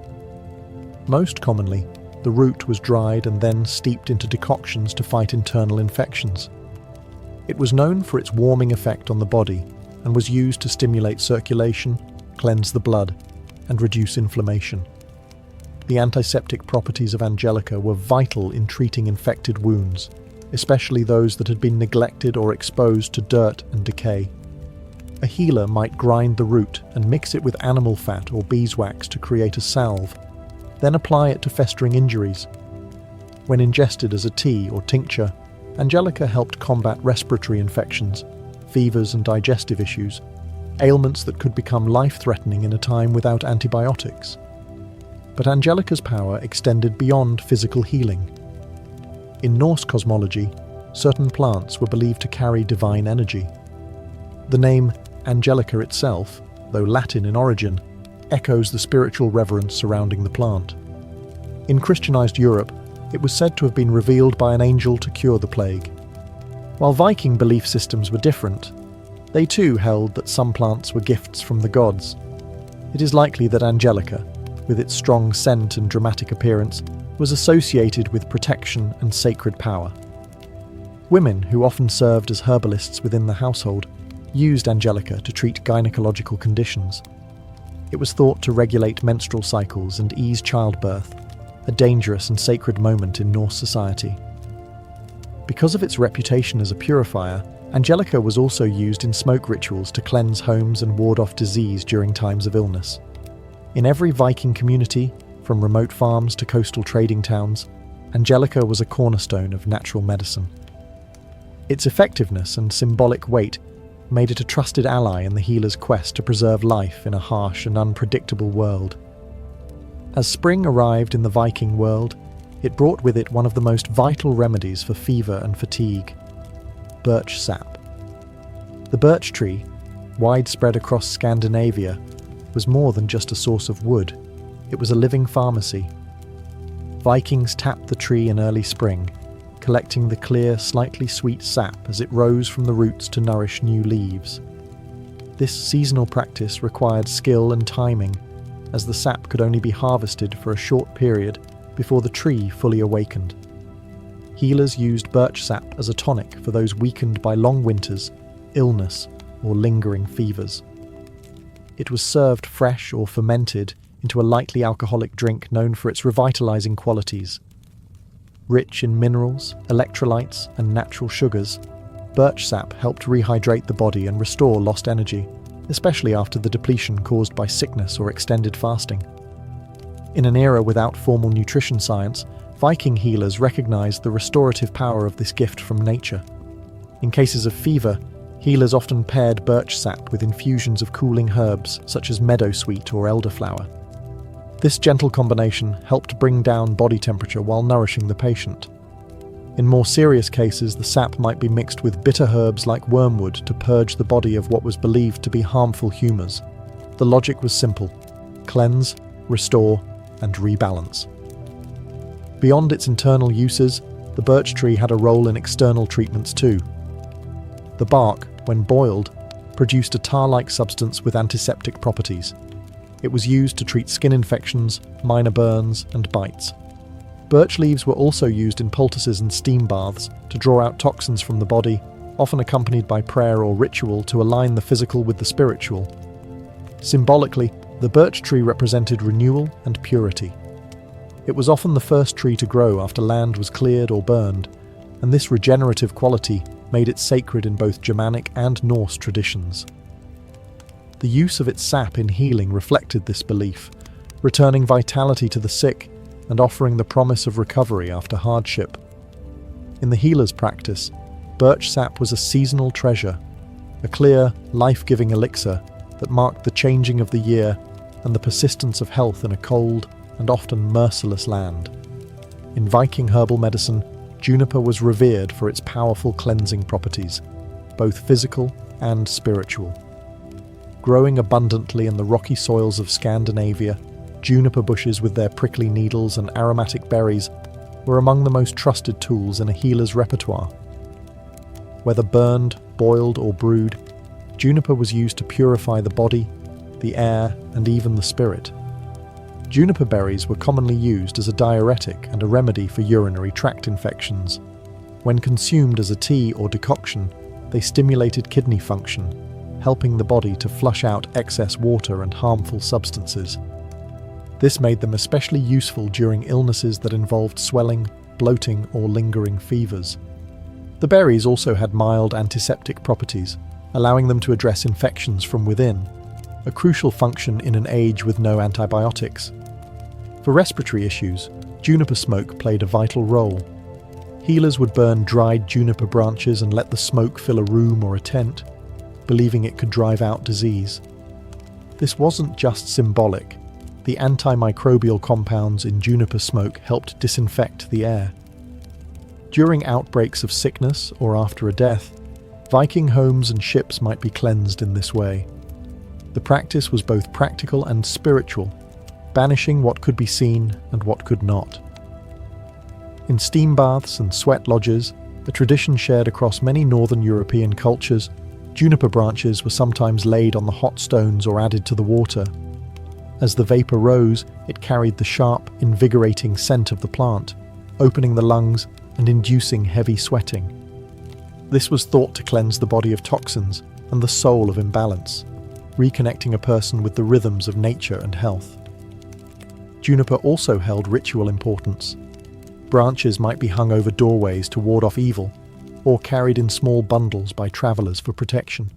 Most commonly, the root was dried and then steeped into decoctions to fight internal infections. It was known for its warming effect on the body and was used to stimulate circulation, cleanse the blood, and reduce inflammation. The antiseptic properties of Angelica were vital in treating infected wounds, especially those that had been neglected or exposed to dirt and decay. A healer might grind the root and mix it with animal fat or beeswax to create a salve, then apply it to festering injuries. When ingested as a tea or tincture, Angelica helped combat respiratory infections, fevers and digestive issues, ailments that could become life-threatening in a time without antibiotics. But Angelica's power extended beyond physical healing. In Norse cosmology, certain plants were believed to carry divine energy. The name Angelica itself, though Latin in origin, echoes the spiritual reverence surrounding the plant. In Christianized Europe, it was said to have been revealed by an angel to cure the plague. While Viking belief systems were different, they too held that some plants were gifts from the gods. It is likely that Angelica, with its strong scent and dramatic appearance, was associated with protection and sacred power. Women, who often served as herbalists within the household, used Angelica to treat gynecological conditions. It was thought to regulate menstrual cycles and ease childbirth, a dangerous and sacred moment in Norse society. Because of its reputation as a purifier, Angelica was also used in smoke rituals to cleanse homes and ward off disease during times of illness. In every Viking community, from remote farms to coastal trading towns, Angelica was a cornerstone of natural medicine. Its effectiveness and symbolic weight made it a trusted ally in the healer's quest to preserve life in a harsh and unpredictable world. As spring arrived in the Viking world, it brought with it one of the most vital remedies for fever and fatigue: birch sap. The birch tree, widespread across Scandinavia, was more than just a source of wood. It was a living pharmacy. Vikings tapped the tree in early spring, collecting the clear, slightly sweet sap as it rose from the roots to nourish new leaves. This seasonal practice required skill and timing, as the sap could only be harvested for a short period before the tree fully awakened. Healers used birch sap as a tonic for those weakened by long winters, illness, or lingering fevers. It was served fresh or fermented into a lightly alcoholic drink known for its revitalizing qualities. Rich in minerals, electrolytes, and natural sugars, birch sap helped rehydrate the body and restore lost energy, especially after the depletion caused by sickness or extended fasting. In an era without formal nutrition science, Viking healers recognized the restorative power of this gift from nature. In cases of fever, healers often paired birch sap with infusions of cooling herbs such as meadowsweet or elderflower. This gentle combination helped bring down body temperature while nourishing the patient. In more serious cases, the sap might be mixed with bitter herbs like wormwood to purge the body of what was believed to be harmful humours. The logic was simple: cleanse, restore, and rebalance. Beyond its internal uses, the birch tree had a role in external treatments too. The bark, when boiled, produced a tar-like substance with antiseptic properties. It was used to treat skin infections, minor burns, and bites. Birch leaves were also used in poultices and steam baths to draw out toxins from the body, often accompanied by prayer or ritual to align the physical with the spiritual. Symbolically, the birch tree represented renewal and purity. It was often the first tree to grow after land was cleared or burned, and this regenerative quality made it sacred in both Germanic and Norse traditions. The use of its sap in healing reflected this belief, returning vitality to the sick and offering the promise of recovery after hardship. In the healer's practice, birch sap was a seasonal treasure, a clear, life-giving elixir that marked the changing of the year and the persistence of health in a cold and often merciless land. In Viking herbal medicine, juniper was revered for its powerful cleansing properties, both physical and spiritual. Growing abundantly in the rocky soils of Scandinavia, juniper bushes with their prickly needles and aromatic berries were among the most trusted tools in a healer's repertoire. Whether burned, boiled, or brewed, juniper was used to purify the body, the air, and even the spirit. Juniper berries were commonly used as a diuretic and a remedy for urinary tract infections. When consumed as a tea or decoction, they stimulated kidney function, helping the body to flush out excess water and harmful substances. This made them especially useful during illnesses that involved swelling, bloating, or lingering fevers. The berries also had mild antiseptic properties, allowing them to address infections from within, a crucial function in an age with no antibiotics. For respiratory issues, juniper smoke played a vital role. Healers would burn dried juniper branches and let the smoke fill a room or a tent, believing it could drive out disease. This wasn't just symbolic. The antimicrobial compounds in juniper smoke helped disinfect the air. During outbreaks of sickness or after a death, Viking homes and ships might be cleansed in this way. The practice was both practical and spiritual, banishing what could be seen and what could not. In steam baths and sweat lodges, a tradition shared across many northern European cultures, juniper branches were sometimes laid on the hot stones or added to the water. As the vapor rose, it carried the sharp, invigorating scent of the plant, opening the lungs and inducing heavy sweating. This was thought to cleanse the body of toxins and the soul of imbalance, reconnecting a person with the rhythms of nature and health. Juniper also held ritual importance. Branches might be hung over doorways to ward off evil, or carried in small bundles by travelers for protection.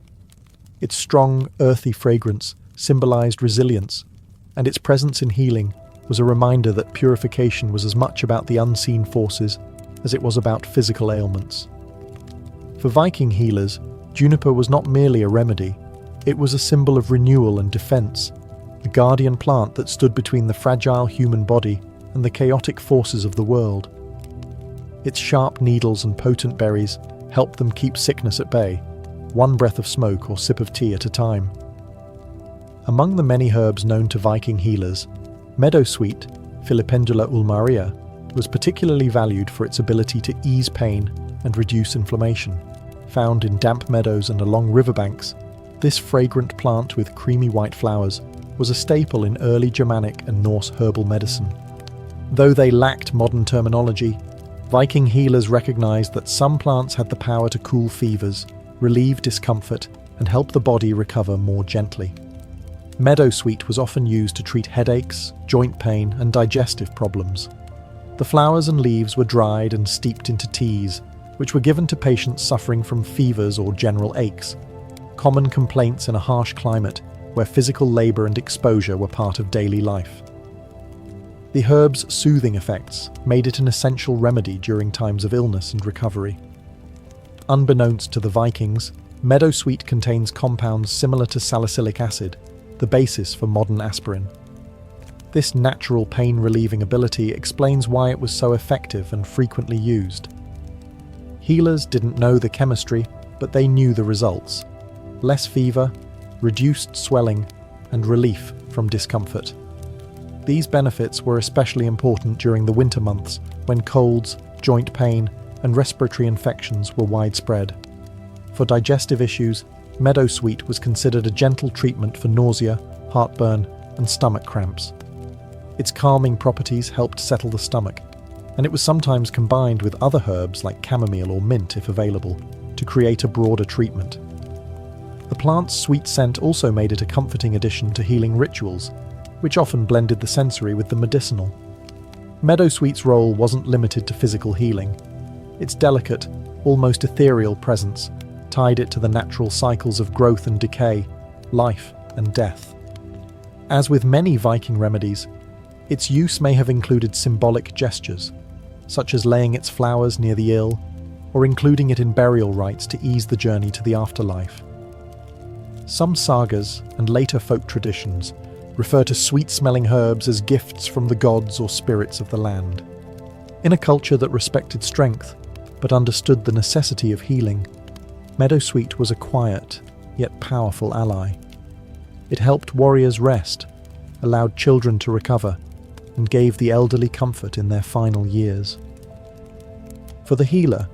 Its strong, earthy fragrance symbolized resilience, and its presence in healing was a reminder that purification was as much about the unseen forces as it was about physical ailments. For Viking healers, juniper was not merely a remedy, it was a symbol of renewal and defense, a guardian plant that stood between the fragile human body and the chaotic forces of the world. Its sharp needles and potent berries helped them keep sickness at bay, one breath of smoke or sip of tea at a time. Among the many herbs known to Viking healers, meadowsweet, Filipendula ulmaria, was particularly valued for its ability to ease pain and reduce inflammation. Found in damp meadows and along riverbanks, this fragrant plant with creamy white flowers was a staple in early Germanic and Norse herbal medicine. Though they lacked modern terminology, Viking healers recognized that some plants had the power to cool fevers, relieve discomfort, and help the body recover more gently. Meadowsweet was often used to treat headaches, joint pain, and digestive problems. The flowers and leaves were dried and steeped into teas, which were given to patients suffering from fevers or general aches, common complaints in a harsh climate where physical labor and exposure were part of daily life. The herb's soothing effects made it an essential remedy during times of illness and recovery. Unbeknownst to the Vikings, meadowsweet contains compounds similar to salicylic acid, the basis for modern aspirin. This natural pain-relieving ability explains why it was so effective and frequently used. Healers didn't know the chemistry, but they knew the results: less fever, reduced swelling, and relief from discomfort. These benefits were especially important during the winter months when colds, joint pain, and respiratory infections were widespread. For digestive issues, meadowsweet was considered a gentle treatment for nausea, heartburn, and stomach cramps. Its calming properties helped settle the stomach, and it was sometimes combined with other herbs like chamomile or mint if available, to create a broader treatment. The plant's sweet scent also made it a comforting addition to healing rituals, which often blended the sensory with the medicinal. Meadowsweet's role wasn't limited to physical healing. Its delicate, almost ethereal presence tied it to the natural cycles of growth and decay, life and death. As with many Viking remedies, its use may have included symbolic gestures, such as laying its flowers near the ill, or including it in burial rites to ease the journey to the afterlife. Some sagas and later folk traditions refer to sweet-smelling herbs as gifts from the gods or spirits of the land. In a culture that respected strength but understood the necessity of healing, meadowsweet was a quiet yet powerful ally. It helped warriors rest, allowed children to recover, and gave the elderly comfort in their final years. For the healer,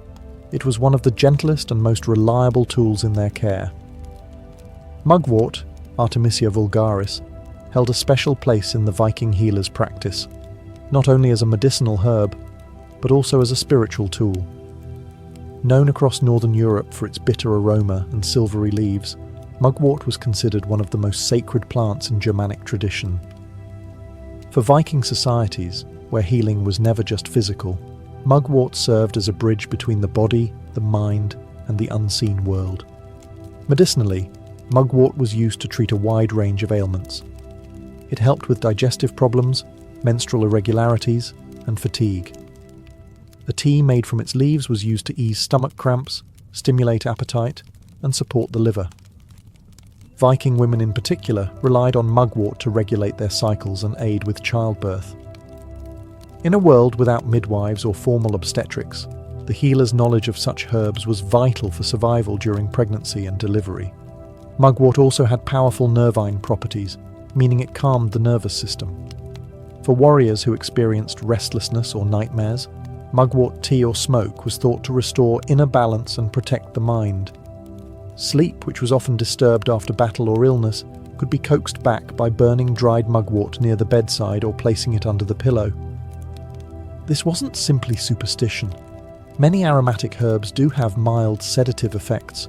it was one of the gentlest and most reliable tools in their care. Mugwort, Artemisia vulgaris, held a special place in the Viking healer's practice, not only as a medicinal herb, but also as a spiritual tool. Known across northern Europe for its bitter aroma and silvery leaves, mugwort was considered one of the most sacred plants in Germanic tradition. For Viking societies, where healing was never just physical, mugwort served as a bridge between the body, the mind, and the unseen world. Medicinally, mugwort was used to treat a wide range of ailments. It helped with digestive problems, menstrual irregularities, and fatigue. A tea made from its leaves was used to ease stomach cramps, stimulate appetite, and support the liver. Viking women in particular relied on mugwort to regulate their cycles and aid with childbirth. In a world without midwives or formal obstetrics, the healer's knowledge of such herbs was vital for survival during pregnancy and delivery. Mugwort also had powerful nervine properties, meaning it calmed the nervous system. For warriors who experienced restlessness or nightmares, mugwort tea or smoke was thought to restore inner balance and protect the mind. Sleep, which was often disturbed after battle or illness, could be coaxed back by burning dried mugwort near the bedside or placing it under the pillow. This wasn't simply superstition. Many aromatic herbs do have mild sedative effects.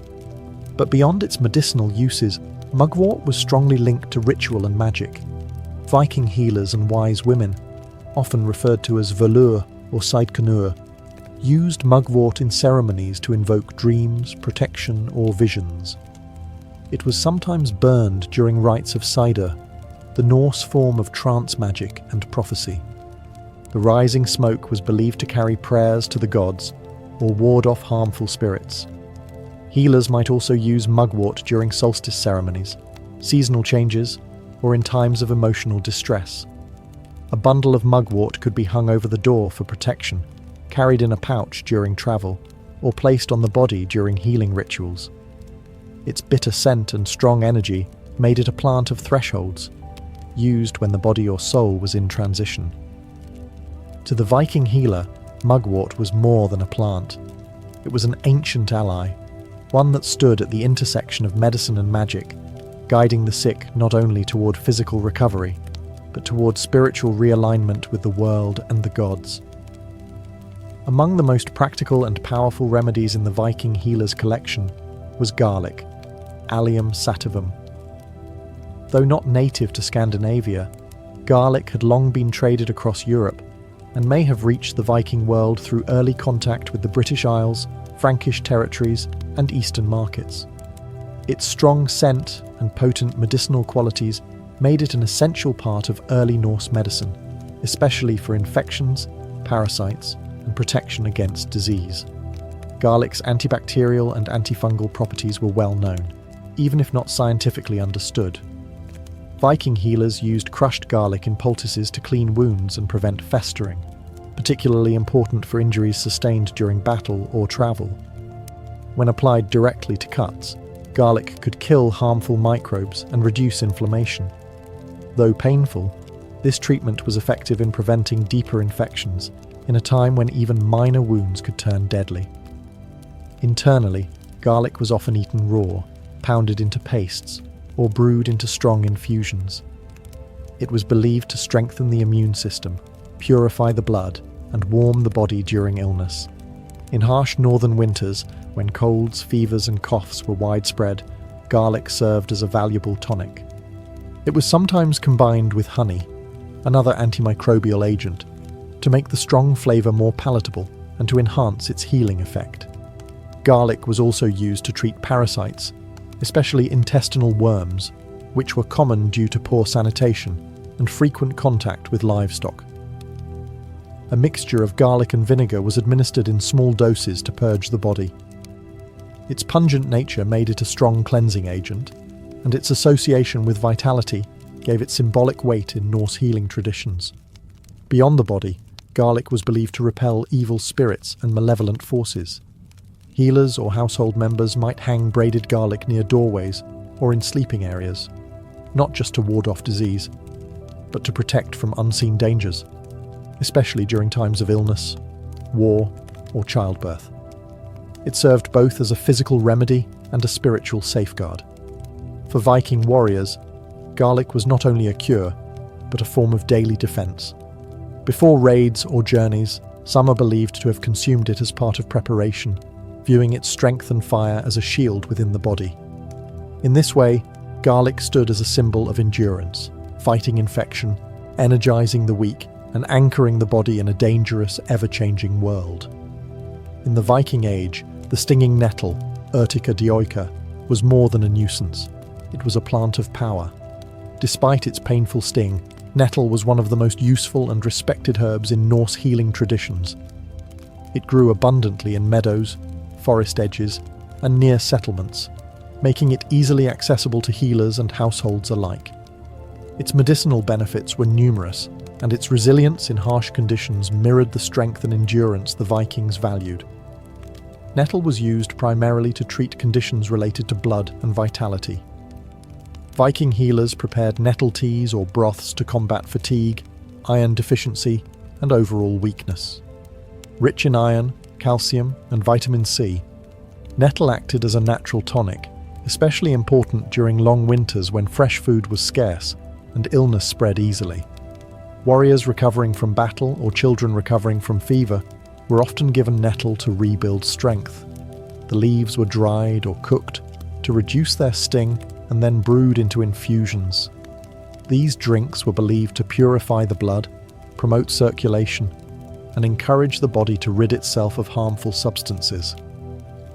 But beyond its medicinal uses, mugwort was strongly linked to ritual and magic. Viking healers and wise women, often referred to as volur or seidkunur, used mugwort in ceremonies to invoke dreams, protection, or visions. It was sometimes burned during rites of cider, the Norse form of trance magic and prophecy. The rising smoke was believed to carry prayers to the gods or ward off harmful spirits. Healers might also use mugwort during solstice ceremonies, seasonal changes, or in times of emotional distress. A bundle of mugwort could be hung over the door for protection, carried in a pouch during travel, or placed on the body during healing rituals. Its bitter scent and strong energy made it a plant of thresholds, used when the body or soul was in transition. To the Viking healer, mugwort was more than a plant. It was an ancient ally, one that stood at the intersection of medicine and magic, guiding the sick not only toward physical recovery, but toward spiritual realignment with the world and the gods. Among the most practical and powerful remedies in the Viking healer's collection was garlic, Allium sativum. Though not native to Scandinavia, garlic had long been traded across Europe and may have reached the Viking world through early contact with the British Isles, Frankish territories, and Eastern markets. Its strong scent and potent medicinal qualities made it an essential part of early Norse medicine, especially for infections, parasites, and protection against disease. Garlic's antibacterial and antifungal properties were well known, even if not scientifically understood. Viking healers used crushed garlic in poultices to clean wounds and prevent festering, particularly important for injuries sustained during battle or travel. When applied directly to cuts, garlic could kill harmful microbes and reduce inflammation. Though painful, this treatment was effective in preventing deeper infections in a time when even minor wounds could turn deadly. Internally, garlic was often eaten raw, pounded into pastes, or brewed into strong infusions. It was believed to strengthen the immune system, purify the blood, and warm the body during illness. In harsh northern winters, when colds, fevers, and coughs were widespread, garlic served as a valuable tonic. It was sometimes combined with honey, another antimicrobial agent, to make the strong flavour more palatable and to enhance its healing effect. Garlic was also used to treat parasites, especially intestinal worms, which were common due to poor sanitation and frequent contact with livestock. A mixture of garlic and vinegar was administered in small doses to purge the body. Its pungent nature made it a strong cleansing agent, and its association with vitality gave it symbolic weight in Norse healing traditions. Beyond the body, garlic was believed to repel evil spirits and malevolent forces. Healers or household members might hang braided garlic near doorways or in sleeping areas, not just to ward off disease, but to protect from unseen dangers, especially during times of illness, war, or childbirth. It served both as a physical remedy and a spiritual safeguard. For Viking warriors, garlic was not only a cure, but a form of daily defense. Before raids or journeys, some are believed to have consumed it as part of preparation, viewing its strength and fire as a shield within the body. In this way, garlic stood as a symbol of endurance, fighting infection, energizing the weak, and anchoring the body in a dangerous, ever-changing world. In the Viking Age, the stinging nettle, Urtica dioica, was more than a nuisance. It was a plant of power. Despite its painful sting, nettle was one of the most useful and respected herbs in Norse healing traditions. It grew abundantly in meadows, forest edges, and near settlements, making it easily accessible to healers and households alike. Its medicinal benefits were numerous, and its resilience in harsh conditions mirrored the strength and endurance the Vikings valued. Nettle was used primarily to treat conditions related to blood and vitality. Viking healers prepared nettle teas or broths to combat fatigue, iron deficiency, and overall weakness. Rich in iron, calcium, and vitamin C, nettle acted as a natural tonic, especially important during long winters when fresh food was scarce and illness spread easily. Warriors recovering from battle or children recovering from fever were often given nettle to rebuild strength. The leaves were dried or cooked to reduce their sting and then brewed into infusions. These drinks were believed to purify the blood, promote circulation, and encourage the body to rid itself of harmful substances.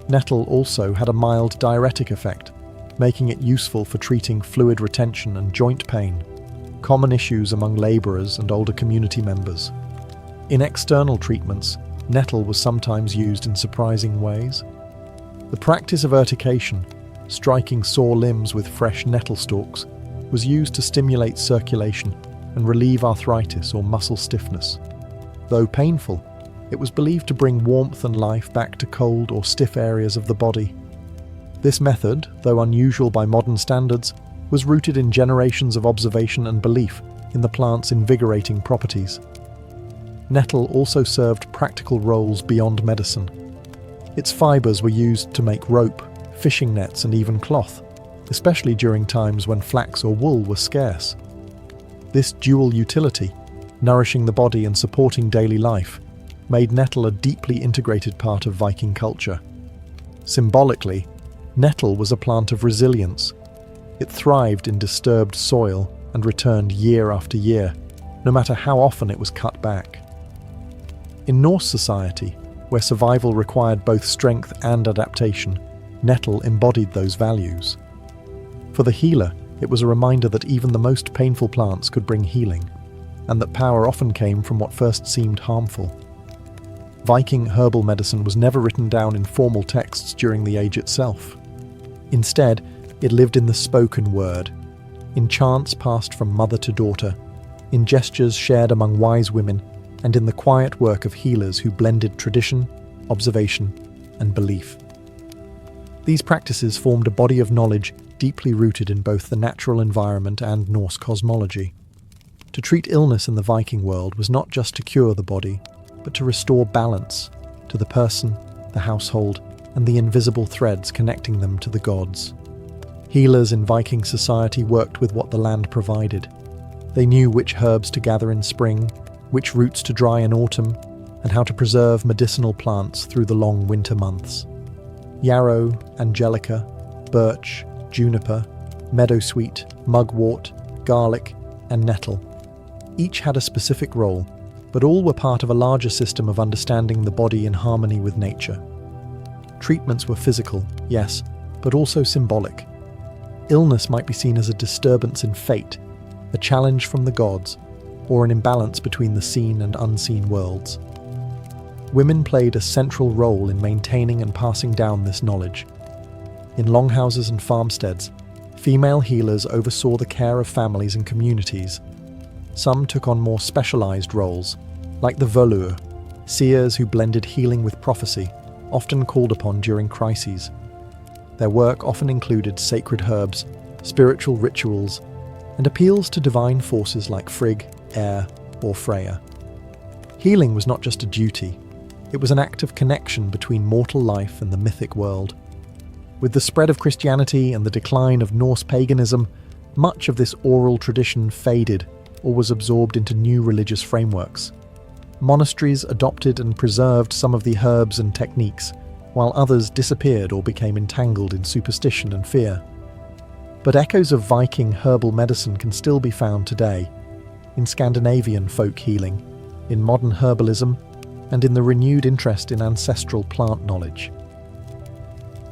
Nettle also had a mild diuretic effect, making it useful for treating fluid retention and joint pain, common issues among labourers and older community members. In external treatments, nettle was sometimes used in surprising ways. The practice of urtication, striking sore limbs with fresh nettle stalks, was used to stimulate circulation and relieve arthritis or muscle stiffness. Though painful, it was believed to bring warmth and life back to cold or stiff areas of the body. This method, though unusual by modern standards, was rooted in generations of observation and belief in the plant's invigorating properties. Nettle also served practical roles beyond medicine. Its fibers were used to make rope, fishing nets, and even cloth, especially during times when flax or wool were scarce. This dual utility, nourishing the body and supporting daily life, made nettle a deeply integrated part of Viking culture. Symbolically, nettle was a plant of resilience. It thrived in disturbed soil and returned year after year, no matter how often it was cut back. In Norse society, where survival required both strength and adaptation, nettle embodied those values. For the healer, it was a reminder that even the most painful plants could bring healing, and that power often came from what first seemed harmful. Viking herbal medicine was never written down in formal texts during the age itself. Instead, it lived in the spoken word, in chants passed from mother to daughter, in gestures shared among wise women, and in the quiet work of healers who blended tradition, observation, and belief. These practices formed a body of knowledge deeply rooted in both the natural environment and Norse cosmology. To treat illness in the Viking world was not just to cure the body, but to restore balance to the person, the household, and the invisible threads connecting them to the gods. Healers in Viking society worked with what the land provided. They knew which herbs to gather in spring, which roots to dry in autumn, and how to preserve medicinal plants through the long winter months. Yarrow, angelica, birch, juniper, meadowsweet, mugwort, garlic, and nettle. Each had a specific role, but all were part of a larger system of understanding the body in harmony with nature. Treatments were physical, yes, but also symbolic. Illness might be seen as a disturbance in fate, a challenge from the gods, or an imbalance between the seen and unseen worlds. Women played a central role in maintaining and passing down this knowledge. In longhouses and farmsteads, Female healers oversaw the care of families and communities. Some took on more specialized roles, like the voleurs, seers who blended healing with prophecy, often called upon during crises. Their work often included sacred herbs, spiritual rituals, and appeals to divine forces like Frigg, Air, or Freya. Healing was not just a duty, it was an act of connection between mortal life and the mythic world. With the spread of Christianity and the decline of Norse paganism, much of this oral tradition faded or was absorbed into new religious frameworks. Monasteries adopted and preserved some of the herbs and techniques, while others disappeared or became entangled in superstition and fear. But echoes of Viking herbal medicine can still be found today, in Scandinavian folk healing, in modern herbalism, and in the renewed interest in ancestral plant knowledge.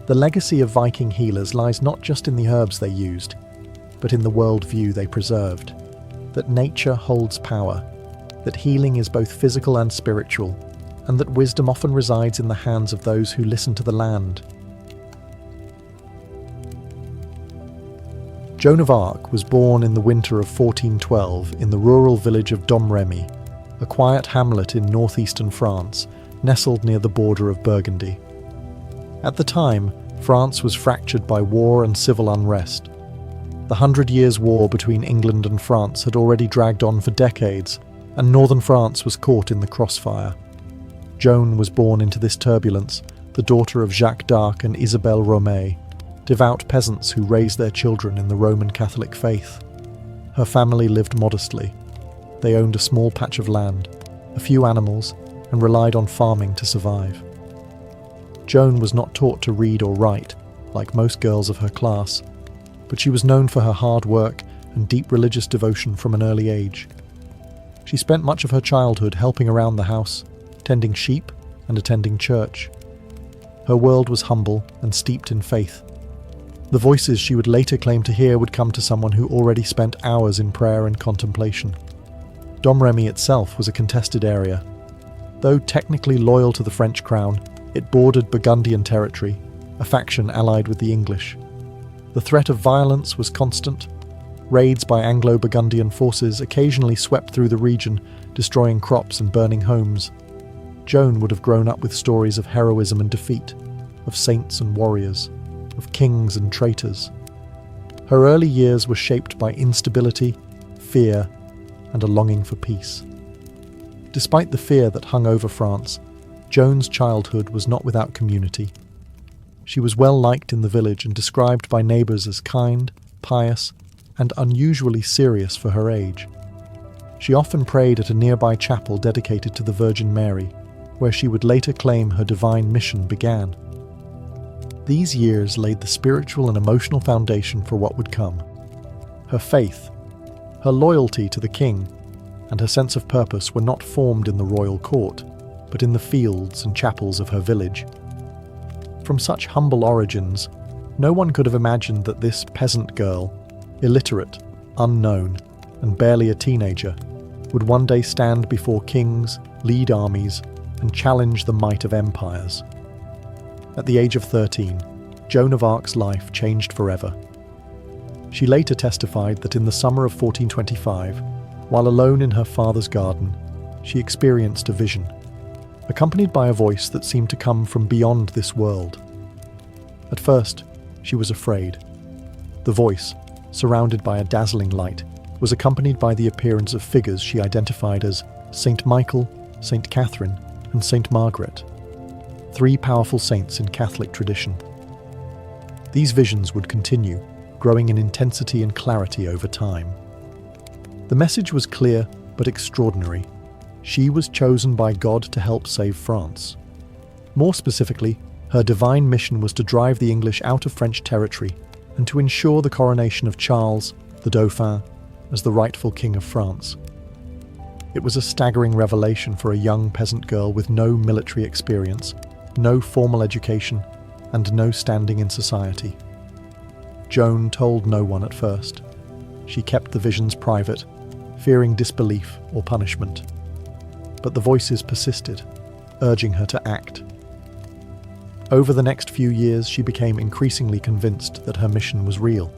The legacy of Viking healers lies not just in the herbs they used, but in the worldview they preserved, that nature holds power, that healing is both physical and spiritual, and that wisdom often resides in the hands of those who listen to the land. Joan of Arc was born in the winter of 1412 in the rural village of Domremy, a quiet hamlet in northeastern France, nestled near the border of Burgundy. At the time, France was fractured by war and civil unrest. The 100 Years' War between England and France had already dragged on for decades, and northern France was caught in the crossfire. Joan was born into this turbulence, the daughter of Jacques d'Arc and Isabelle Romay, devout peasants who raised their children in the Roman Catholic faith. Her family lived modestly. They owned a small patch of land, a few animals, and relied on farming to survive. Joan was not taught to read or write, like most girls of her class, but she was known for her hard work and deep religious devotion from an early age. She spent much of her childhood helping around the house, tending sheep and attending church. Her world was humble and steeped in faith. The voices she would later claim to hear would come to someone who already spent hours in prayer and contemplation. Domremy itself was a contested area. Though technically loyal to the French crown, it bordered Burgundian territory, a faction allied with the English. The threat of violence was constant. Raids by Anglo-Burgundian forces occasionally swept through the region, destroying crops and burning homes. Joan would have grown up with stories of heroism and defeat, of saints and warriors, of kings and traitors. Her early years were shaped by instability, fear, and a longing for peace. Despite the fear that hung over France, Joan's childhood was not without community. She was well liked in the village and described by neighbours as kind, pious, and unusually serious for her age. She often prayed at a nearby chapel dedicated to the Virgin Mary, where she would later claim her divine mission began. These years laid the spiritual and emotional foundation for what would come. Her faith, her loyalty to the king, and her sense of purpose were not formed in the royal court, but in the fields and chapels of her village. From such humble origins, no one could have imagined that this peasant girl, illiterate, unknown, and barely a teenager, would one day stand before kings, lead armies, and challenge the might of empires. At the age of 13, Joan of Arc's life changed forever. She later testified that in the summer of 1425, while alone in her father's garden, she experienced a vision, accompanied by a voice that seemed to come from beyond this world. At first, she was afraid. The voice, surrounded by a dazzling light, was accompanied by the appearance of figures she identified as Saint Michael, Saint Catherine, and Saint Margaret, three powerful saints in Catholic tradition. These visions would continue, growing in intensity and clarity over time. The message was clear but extraordinary. She was chosen by God to help save France. More specifically, her divine mission was to drive the English out of French territory and to ensure the coronation of Charles, the Dauphin, as the rightful King of France. It was a staggering revelation for a young peasant girl with no military experience, no formal education, and no standing in society. Joan told no one at first. She kept the visions private, fearing disbelief or punishment. But the voices persisted, urging her to act. Over the next few years, she became increasingly convinced that her mission was real.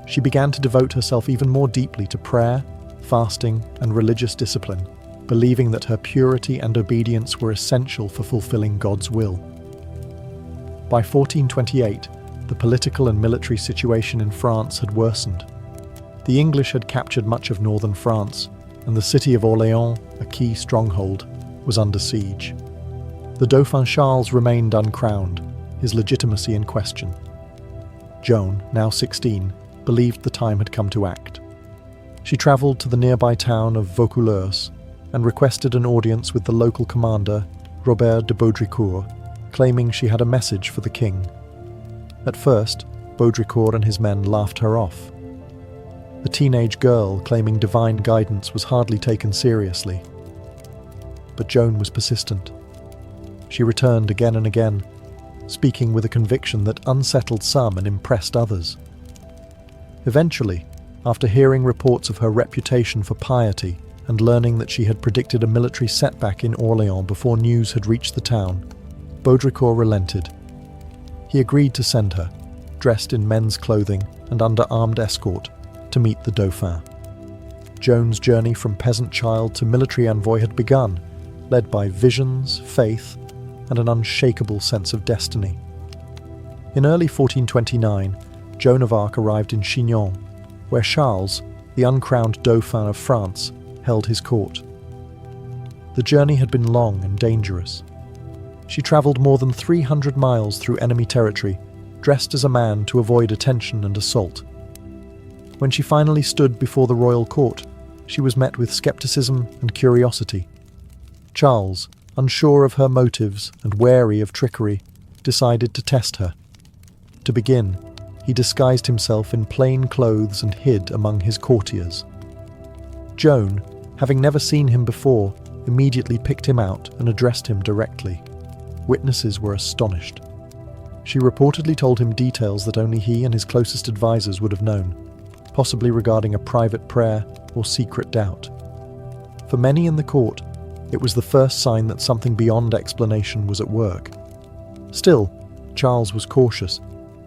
she began to devote herself even more deeply to prayer, fasting, and religious discipline, believing that her purity and obedience were essential for fulfilling God's will. By 1428, the political and military situation in France had worsened. The English had captured much of northern France, and the city of Orléans, a key stronghold, was under siege. The Dauphin Charles remained uncrowned, his legitimacy in question. Joan, now 16, believed the time had come to act. She travelled to the nearby town of Vaucouleurs and requested an audience with the local commander, Robert de Baudricourt, claiming she had a message for the king. At first, Baudricourt and his men laughed her off. A teenage girl claiming divine guidance was hardly taken seriously. But Joan was persistent. She returned again and again, speaking with a conviction that unsettled some and impressed others. Eventually, after hearing reports of her reputation for piety and learning that she had predicted a military setback in Orléans before news had reached the town, Baudricourt relented. He agreed to send her, dressed in men's clothing and under armed escort, to meet the Dauphin. Joan's journey from peasant child to military envoy had begun, led by visions, faith, and an unshakable sense of destiny. In early 1429, Joan of Arc arrived in Chinon, where Charles, the uncrowned Dauphin of France, held his court. The journey had been long and dangerous. She travelled more than 300 miles through enemy territory, dressed as a man to avoid attention and assault. When she finally stood before the royal court, she was met with skepticism and curiosity. Charles, unsure of her motives and wary of trickery, decided to test her. To begin, he disguised himself in plain clothes and hid among his courtiers. Joan, having never seen him before, immediately picked him out and addressed him directly. Witnesses were astonished. She reportedly told him details that only he and his closest advisors would have known, possibly regarding a private prayer or secret doubt. For many in the court, it was the first sign that something beyond explanation was at work. Still, Charles was cautious.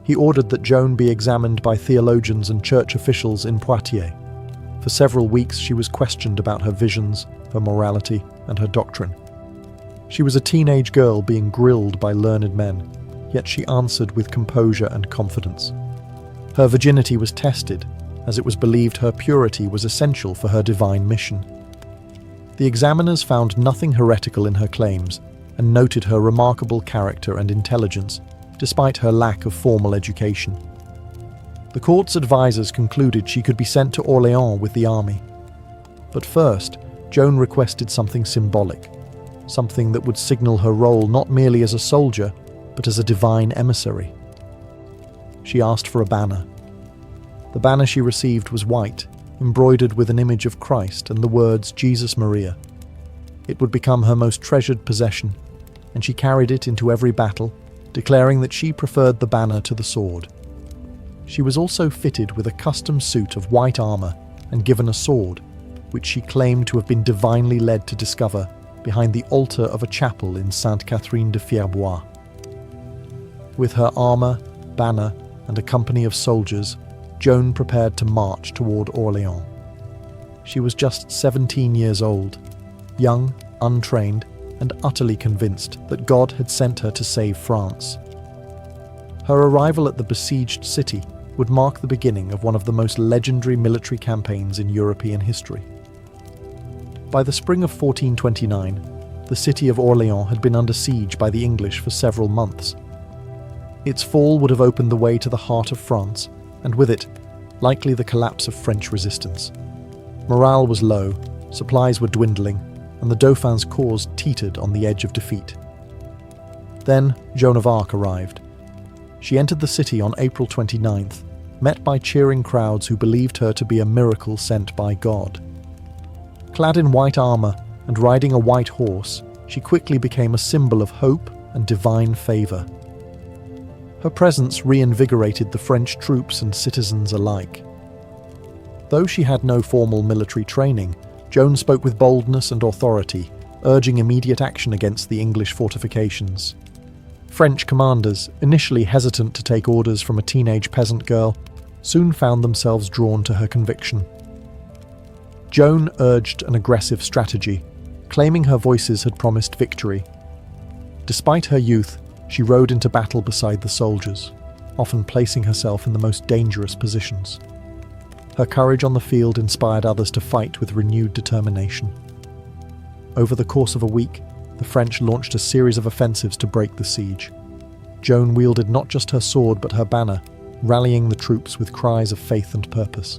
He ordered that Joan be examined by theologians and church officials in Poitiers. For several weeks she was questioned about her visions, her morality, and her doctrine. She was a teenage girl being grilled by learned men, yet she answered with composure and confidence. Her virginity was tested, as it was believed her purity was essential for her divine mission. The examiners found nothing heretical in her claims and noted her remarkable character and intelligence, despite her lack of formal education. The court's advisors concluded she could be sent to Orléans with the army. But first, Joan requested something symbolic, something that would signal her role not merely as a soldier, but as a divine emissary. She asked for a banner. The banner she received was white, embroidered with an image of Christ and the words Jesus Maria. It would become her most treasured possession, and she carried it into every battle, declaring that she preferred the banner to the sword. She was also fitted with a custom suit of white armour and given a sword, which she claimed to have been divinely led to discover behind the altar of a chapel in Sainte Catherine de Fierbois. With her armour, banner, and a company of soldiers, Joan prepared to march toward Orléans. She was just 17 years old, young, untrained, and utterly convinced that God had sent her to save France. Her arrival at the besieged city would mark the beginning of one of the most legendary military campaigns in European history. By the spring of 1429, the city of Orléans had been under siege by the English for several months. Its fall would have opened the way to the heart of France, and with it, likely the collapse of French resistance. Morale was low, supplies were dwindling, and the Dauphin's cause teetered on the edge of defeat. Then Joan of Arc arrived. She entered the city on April 29th, met by cheering crowds who believed her to be a miracle sent by God. Clad in white armour and riding a white horse, she quickly became a symbol of hope and divine favour. Her presence reinvigorated the French troops and citizens alike. Though she had no formal military training, Joan spoke with boldness and authority, urging immediate action against the English fortifications. French commanders, initially hesitant to take orders from a teenage peasant girl, soon found themselves drawn to her conviction. Joan urged an aggressive strategy, claiming her voices had promised victory. Despite her youth, she rode into battle beside the soldiers, often placing herself in the most dangerous positions. Her courage on the field inspired others to fight with renewed determination. Over the course of a week, the French launched a series of offensives to break the siege. Joan wielded not just her sword but her banner, rallying the troops with cries of faith and purpose.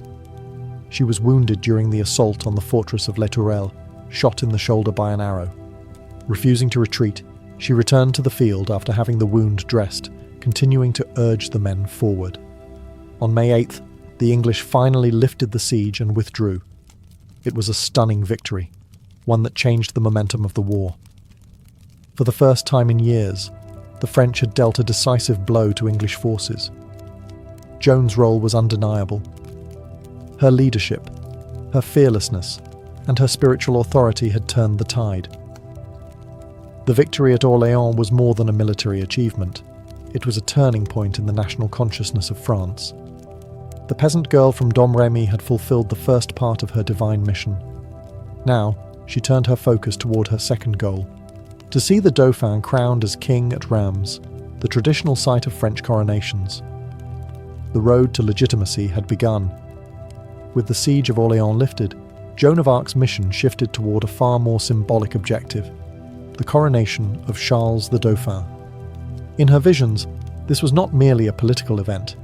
She was wounded during the assault on the fortress of Les Tourelles, shot in the shoulder by an arrow. Refusing to retreat, she returned to the field after having the wound dressed, continuing to urge the men forward. On May 8th, the English finally lifted the siege and withdrew. It was a stunning victory, one that changed the momentum of the war. For the first time in years, the French had dealt a decisive blow to English forces. Joan's role was undeniable. Her leadership, her fearlessness, and her spiritual authority had turned the tide. The victory at Orléans was more than a military achievement. It was a turning point in the national consciousness of France. The peasant girl from Domremy had fulfilled the first part of her divine mission. Now, she turned her focus toward her second goal: to see the Dauphin crowned as king at Reims, the traditional site of French coronations. The road to legitimacy had begun. With the siege of Orléans lifted, Joan of Arc's mission shifted toward a far more symbolic objective: the coronation of Charles the Dauphin. In her visions, this was not merely a political event,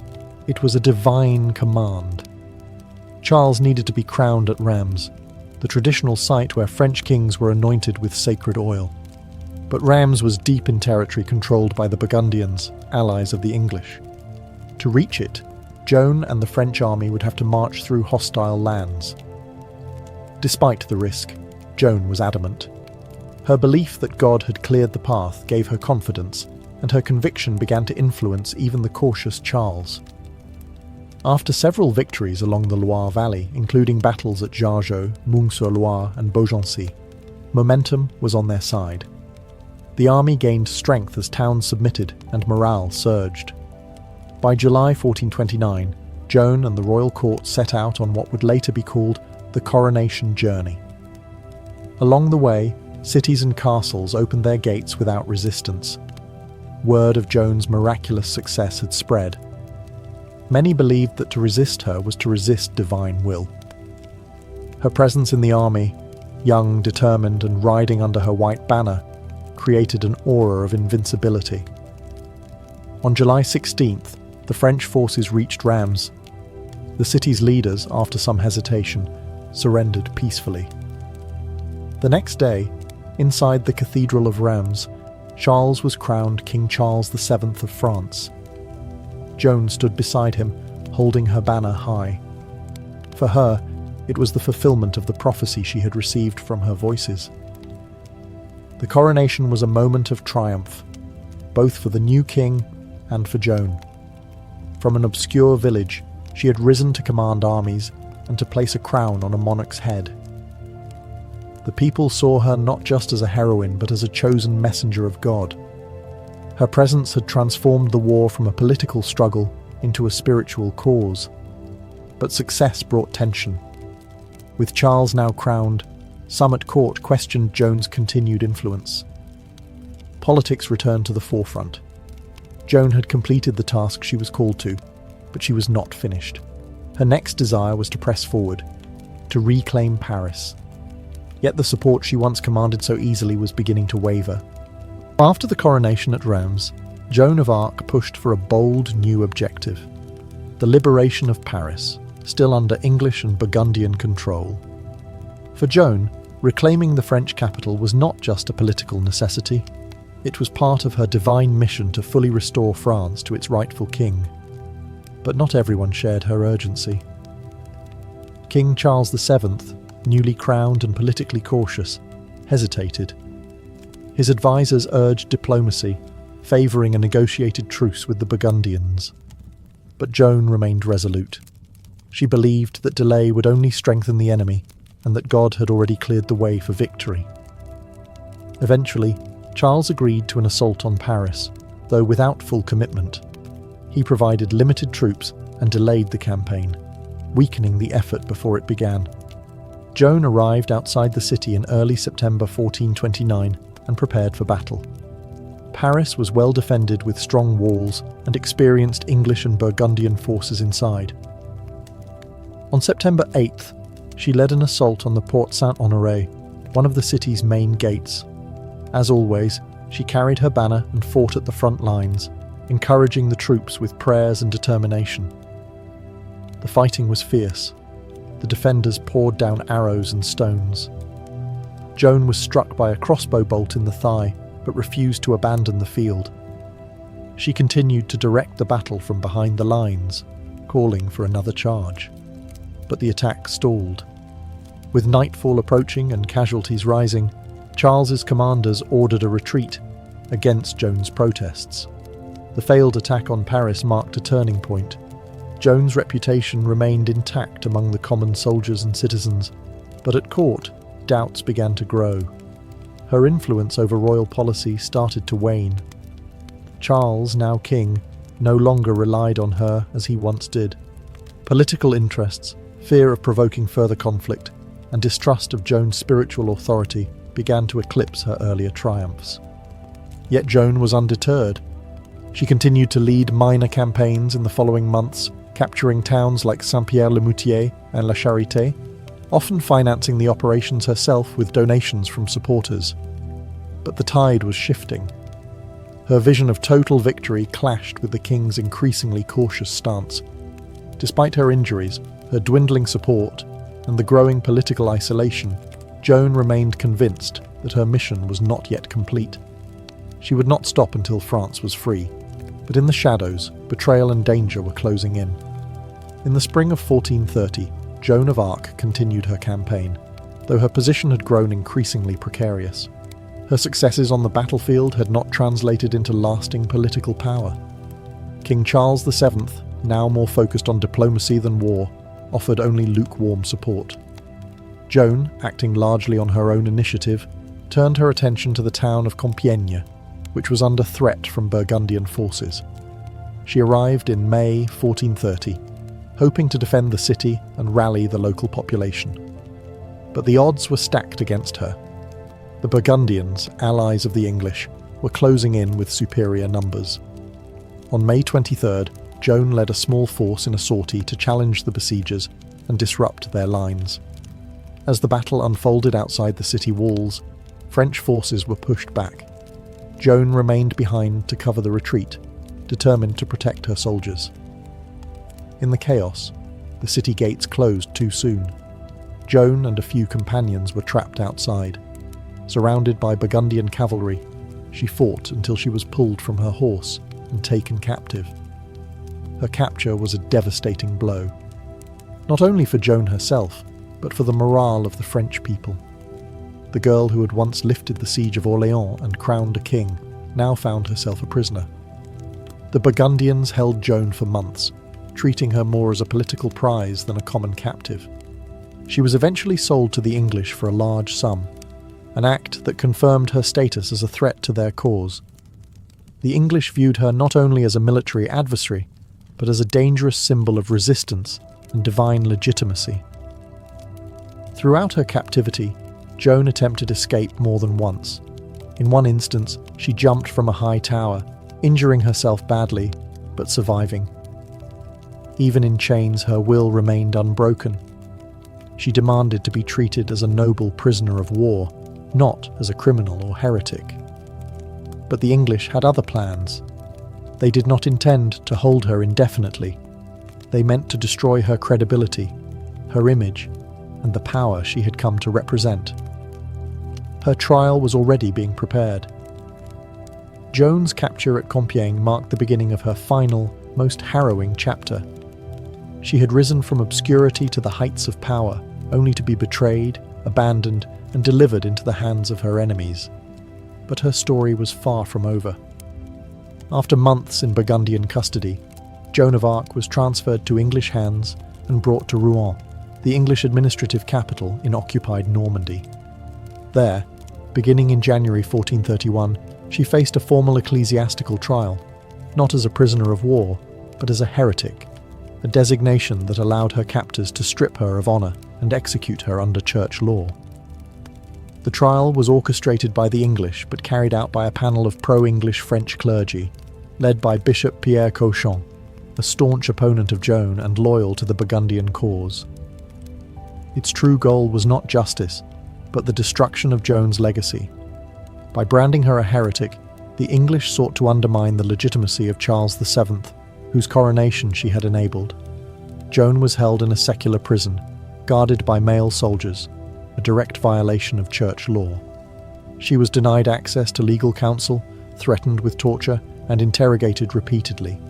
it was a divine command. Charles needed to be crowned at Reims, the traditional site where French kings were anointed with sacred oil. But Reims was deep in territory controlled by the Burgundians, allies of the English. To reach it, Joan and the French army would have to march through hostile lands. Despite the risk, Joan was adamant. Her belief that God had cleared the path gave her confidence, and her conviction began to influence even the cautious Charles. After several victories along the Loire Valley, including battles at Jargeau, Meung-sur-Loire and Beaugency, momentum was on their side. The army gained strength as towns submitted and morale surged. By July 1429, Joan and the royal court set out on what would later be called the coronation journey. Along the way, cities and castles opened their gates without resistance. Word of Joan's miraculous success had spread. Many believed that to resist her was to resist divine will. Her presence in the army, young, determined, and riding under her white banner, created an aura of invincibility. On July 16th, the French forces reached Reims. The city's leaders, after some hesitation, surrendered peacefully. The next day, inside the Cathedral of Reims, Charles was crowned King Charles VII of France. Joan stood beside him, holding her banner high. For her, it was the fulfillment of the prophecy she had received from her voices. The coronation was a moment of triumph, both for the new king and for Joan. From an obscure village, she had risen to command armies and to place a crown on a monarch's head. The people saw her not just as a heroine, but as a chosen messenger of God. Her presence had transformed the war from a political struggle into a spiritual cause. But success brought tension. With Charles now crowned, some at court questioned Joan's continued influence. Politics returned to the forefront. Joan had completed the task she was called to, but she was not finished. Her next desire was to press forward, to reclaim Paris. Yet the support she once commanded so easily was beginning to waver. After the coronation at Reims, Joan of Arc pushed for a bold new objective: the liberation of Paris, still under English and Burgundian control. For Joan, reclaiming the French capital was not just a political necessity. It was part of her divine mission to fully restore France to its rightful king. But not everyone shared her urgency. King Charles VII, newly crowned and politically cautious, hesitated. His advisors urged diplomacy, favouring a negotiated truce with the Burgundians. But Joan remained resolute. She believed that delay would only strengthen the enemy, and that God had already cleared the way for victory. Eventually, Charles agreed to an assault on Paris, though without full commitment. he provided limited troops and delayed the campaign, weakening the effort before it began. Joan arrived outside the city in early September 1429 and prepared for battle. Paris was well defended with strong walls and experienced English and Burgundian forces inside. On September 8th, she led an assault on the Porte Saint-Honoré, one of the city's main gates. As always, she carried her banner and fought at the front lines, encouraging the troops with prayers and determination. The fighting was fierce. The defenders poured down arrows and stones. Joan was struck by a crossbow bolt in the thigh, but refused to abandon the field. She continued to direct the battle from behind the lines, calling for another charge. But the attack stalled. With nightfall approaching and casualties rising, Charles's commanders ordered a retreat against Joan's protests. The failed attack on Paris marked a turning point. Joan's reputation remained intact among the common soldiers and citizens, but at court, doubts began to grow. Her influence over royal policy started to wane. Charles, now king, no longer relied on her as he once did. Political interests, fear of provoking further conflict, and distrust of Joan's spiritual authority began to eclipse her earlier triumphs. Yet Joan was undeterred. She continued to lead minor campaigns in the following months, capturing towns like Saint-Pierre-le-Moutier and La Charité, often financing the operations herself with donations from supporters. But the tide was shifting. Her vision of total victory clashed with the king's increasingly cautious stance. Despite her injuries, her dwindling support, and the growing political isolation, Joan remained convinced that her mission was not yet complete. She would not stop until France was free, but in the shadows, betrayal and danger were closing in. In the spring of 1430, Joan of Arc continued her campaign, though her position had grown increasingly precarious. Her successes on the battlefield had not translated into lasting political power. King Charles VII, now more focused on diplomacy than war, offered only lukewarm support. Joan, acting largely on her own initiative, turned her attention to the town of Compiègne, which was under threat from Burgundian forces. She arrived in May 1430, hoping to defend the city and rally the local population. But the odds were stacked against her. The Burgundians, allies of the English, were closing in with superior numbers. On May 23rd, Joan led a small force in a sortie to challenge the besiegers and disrupt their lines. As the battle unfolded outside the city walls, French forces were pushed back. Joan remained behind to cover the retreat, determined to protect her soldiers. In the chaos, the city gates closed too soon. Joan and a few companions were trapped outside. Surrounded by Burgundian cavalry, she fought until she was pulled from her horse and taken captive. Her capture was a devastating blow, not only for Joan herself, but for the morale of the French people. The girl who had once lifted the siege of Orléans and crowned a king now found herself a prisoner. The Burgundians held Joan for months, treating her more as a political prize than a common captive. She was eventually sold to the English for a large sum, an act that confirmed her status as a threat to their cause. The English viewed her not only as a military adversary, but as a dangerous symbol of resistance and divine legitimacy. Throughout her captivity, Joan attempted escape more than once. In one instance, she jumped from a high tower, injuring herself badly, but surviving. Even in chains, her will remained unbroken. She demanded to be treated as a noble prisoner of war, not as a criminal or heretic. But the English had other plans. They did not intend to hold her indefinitely. They meant to destroy her credibility, her image, and the power she had come to represent. Her trial was already being prepared. Joan's capture at Compiègne marked the beginning of her final, most harrowing chapter. She had risen from obscurity to the heights of power, only to be betrayed, abandoned, and delivered into the hands of her enemies. But her story was far from over. After months in Burgundian custody, Joan of Arc was transferred to English hands and brought to Rouen, the English administrative capital in occupied Normandy. There, beginning in January 1431, she faced a formal ecclesiastical trial, not as a prisoner of war, but as a heretic, a designation that allowed her captors to strip her of honour and execute her under church law. The trial was orchestrated by the English but carried out by a panel of pro-English French clergy, led by Bishop Pierre Cauchon, a staunch opponent of Joan and loyal to the Burgundian cause. Its true goal was not justice, but the destruction of Joan's legacy. By branding her a heretic, the English sought to undermine the legitimacy of Charles VII, whose coronation she had enabled. Joan was held in a secular prison, guarded by male soldiers, a direct violation of church law. She was denied access to legal counsel, threatened with torture, and interrogated repeatedly,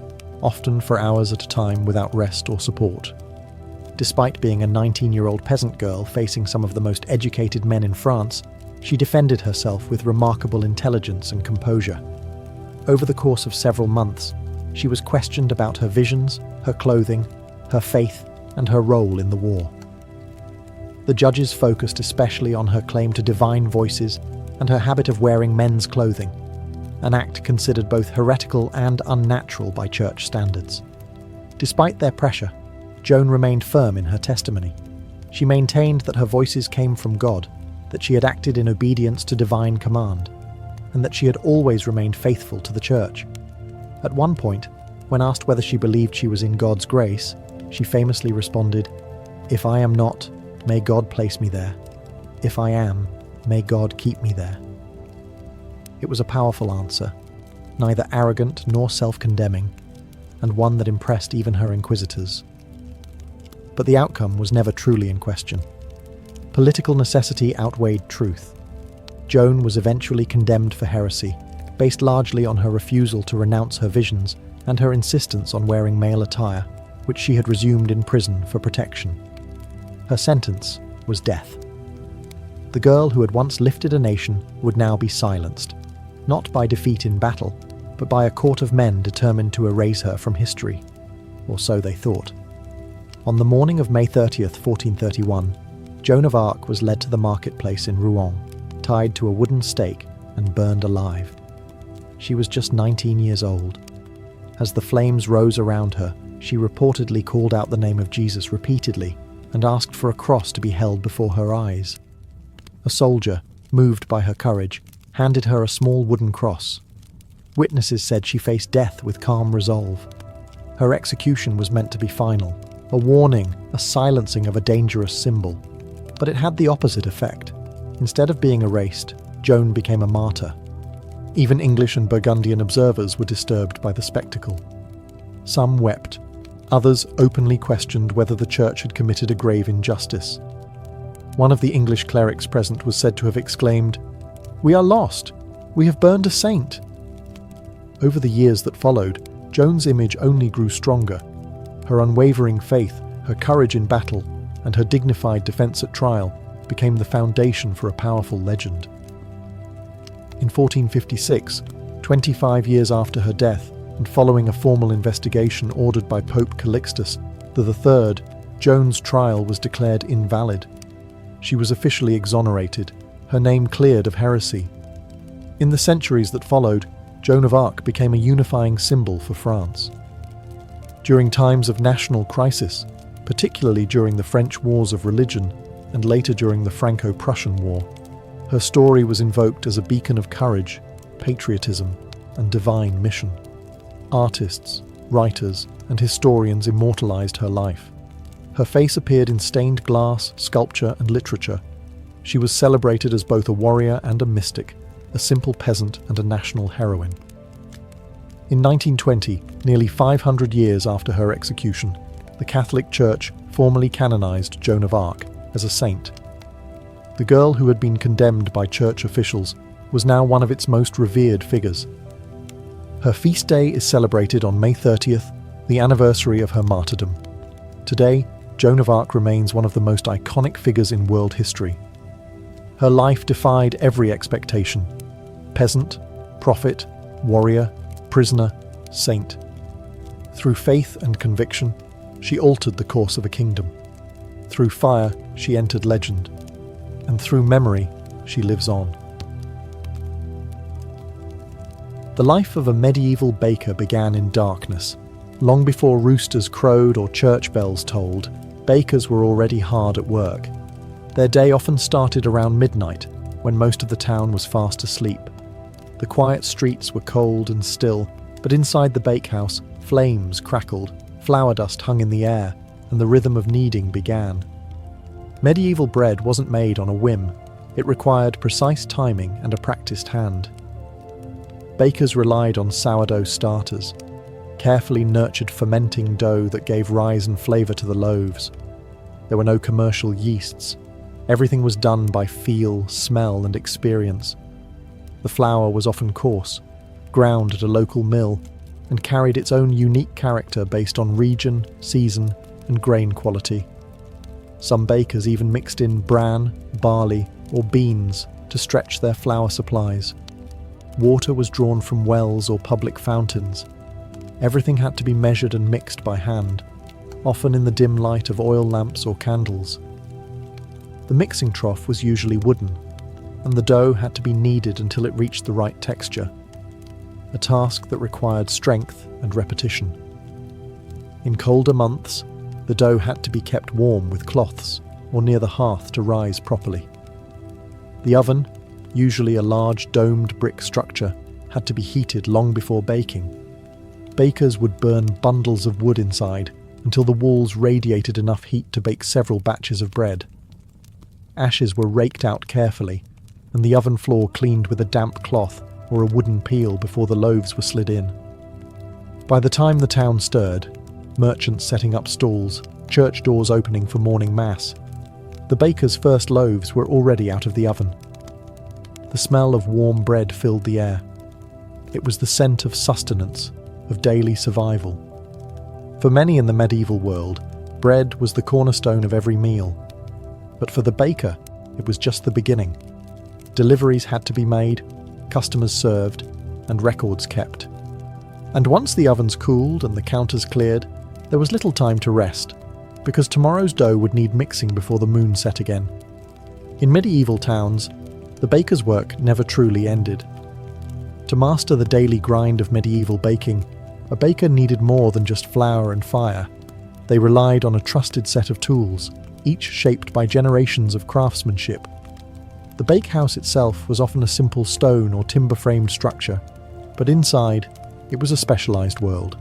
often for hours at a time without rest or support. Despite being a 19-year-old peasant girl facing some of the most educated men in France, she defended herself with remarkable intelligence and composure. Over the course of several months, she was questioned about her visions, her clothing, her faith, and her role in the war. The judges focused especially on her claim to divine voices and her habit of wearing men's clothing, an act considered both heretical and unnatural by church standards. Despite their pressure, Joan remained firm in her testimony. She maintained that her voices came from God, that she had acted in obedience to divine command, and that she had always remained faithful to the church. At one point, when asked whether she believed she was in God's grace, she famously responded, "If I am not, may God place me there. If I am, may God keep me there." It was a powerful answer, neither arrogant nor self-condemning, and one that impressed even her inquisitors. But the outcome was never truly in question. Political necessity outweighed truth. Joan was eventually condemned for heresy, based largely on her refusal to renounce her visions and her insistence on wearing male attire, which she had resumed in prison for protection. Her sentence was death. The girl who had once lifted a nation would now be silenced, not by defeat in battle, but by a court of men determined to erase her from history, or so they thought. On the morning of May 30th, 1431, Joan of Arc was led to the marketplace in Rouen, tied to a wooden stake and burned alive. She was just 19 years old. As the flames rose around her, she reportedly called out the name of Jesus repeatedly and asked for a cross to be held before her eyes. A soldier, moved by her courage, handed her a small wooden cross. Witnesses said she faced death with calm resolve. Her execution was meant to be final, a warning, a silencing of a dangerous symbol. But it had the opposite effect. Instead of being erased, Joan became a martyr. Even English and Burgundian observers were disturbed by the spectacle. Some wept. Others openly questioned whether the church had committed a grave injustice. One of the English clerics present was said to have exclaimed, "We are lost! We have burned a saint!" Over the years that followed, Joan's image only grew stronger. Her unwavering faith, her courage in battle, and her dignified defense at trial became the foundation for a powerful legend. In 1456, 25 years after her death, and following a formal investigation ordered by Pope Calixtus III, Joan's trial was declared invalid. She was officially exonerated, her name cleared of heresy. In the centuries that followed, Joan of Arc became a unifying symbol for France. During times of national crisis, particularly during the French Wars of Religion and later during the Franco-Prussian War, her story was invoked as a beacon of courage, patriotism, and divine mission. Artists, writers, and historians immortalized her life. Her face appeared in stained glass, sculpture, and literature. She was celebrated as both a warrior and a mystic, a simple peasant and a national heroine. In 1920, nearly 500 years after her execution, the Catholic Church formally canonized Joan of Arc as a saint. The girl who had been condemned by church officials was now one of its most revered figures. Her feast day is celebrated on May 30th, the anniversary of her martyrdom. Today, Joan of Arc remains one of the most iconic figures in world history. Her life defied every expectation. Peasant, prophet, warrior, prisoner, saint. Through faith and conviction, she altered the course of a kingdom. Through fire, she entered legend. And through memory, she lives on. The life of a medieval baker began in darkness. Long before roosters crowed or church bells tolled, bakers were already hard at work. Their day often started around midnight, when most of the town was fast asleep. The quiet streets were cold and still, but inside the bakehouse, flames crackled, flour dust hung in the air, and the rhythm of kneading began. Medieval bread wasn't made on a whim. It required precise timing and a practiced hand. Bakers relied on sourdough starters, carefully nurtured fermenting dough that gave rise and flavour to the loaves. There were no commercial yeasts. Everything was done by feel, smell, and experience. The flour was often coarse, ground at a local mill, and carried its own unique character based on region, season, and grain quality. Some bakers even mixed in bran, barley, or beans to stretch their flour supplies. Water was drawn from wells or public fountains. Everything had to be measured and mixed by hand, often in the dim light of oil lamps or candles. The mixing trough was usually wooden, and the dough had to be kneaded until it reached the right texture, a task that required strength and repetition. In colder months, the dough had to be kept warm with cloths or near the hearth to rise properly. The oven, usually a large domed brick structure, had to be heated long before baking. Bakers would burn bundles of wood inside until the walls radiated enough heat to bake several batches of bread. Ashes were raked out carefully, and the oven floor cleaned with a damp cloth or a wooden peel before the loaves were slid in. By the time the town stirred, merchants setting up stalls, church doors opening for morning mass, the baker's first loaves were already out of the oven. The smell of warm bread filled the air. It was the scent of sustenance, of daily survival. For many in the medieval world, bread was the cornerstone of every meal. But for the baker, it was just the beginning. Deliveries had to be made, customers served, and records kept. And once the ovens cooled and the counters cleared, there was little time to rest, because tomorrow's dough would need mixing before the moon set again. In medieval towns, the baker's work never truly ended. To master the daily grind of medieval baking, a baker needed more than just flour and fire. They relied on a trusted set of tools, each shaped by generations of craftsmanship. The bakehouse itself was often a simple stone or timber-framed structure, but inside, it was a specialized world.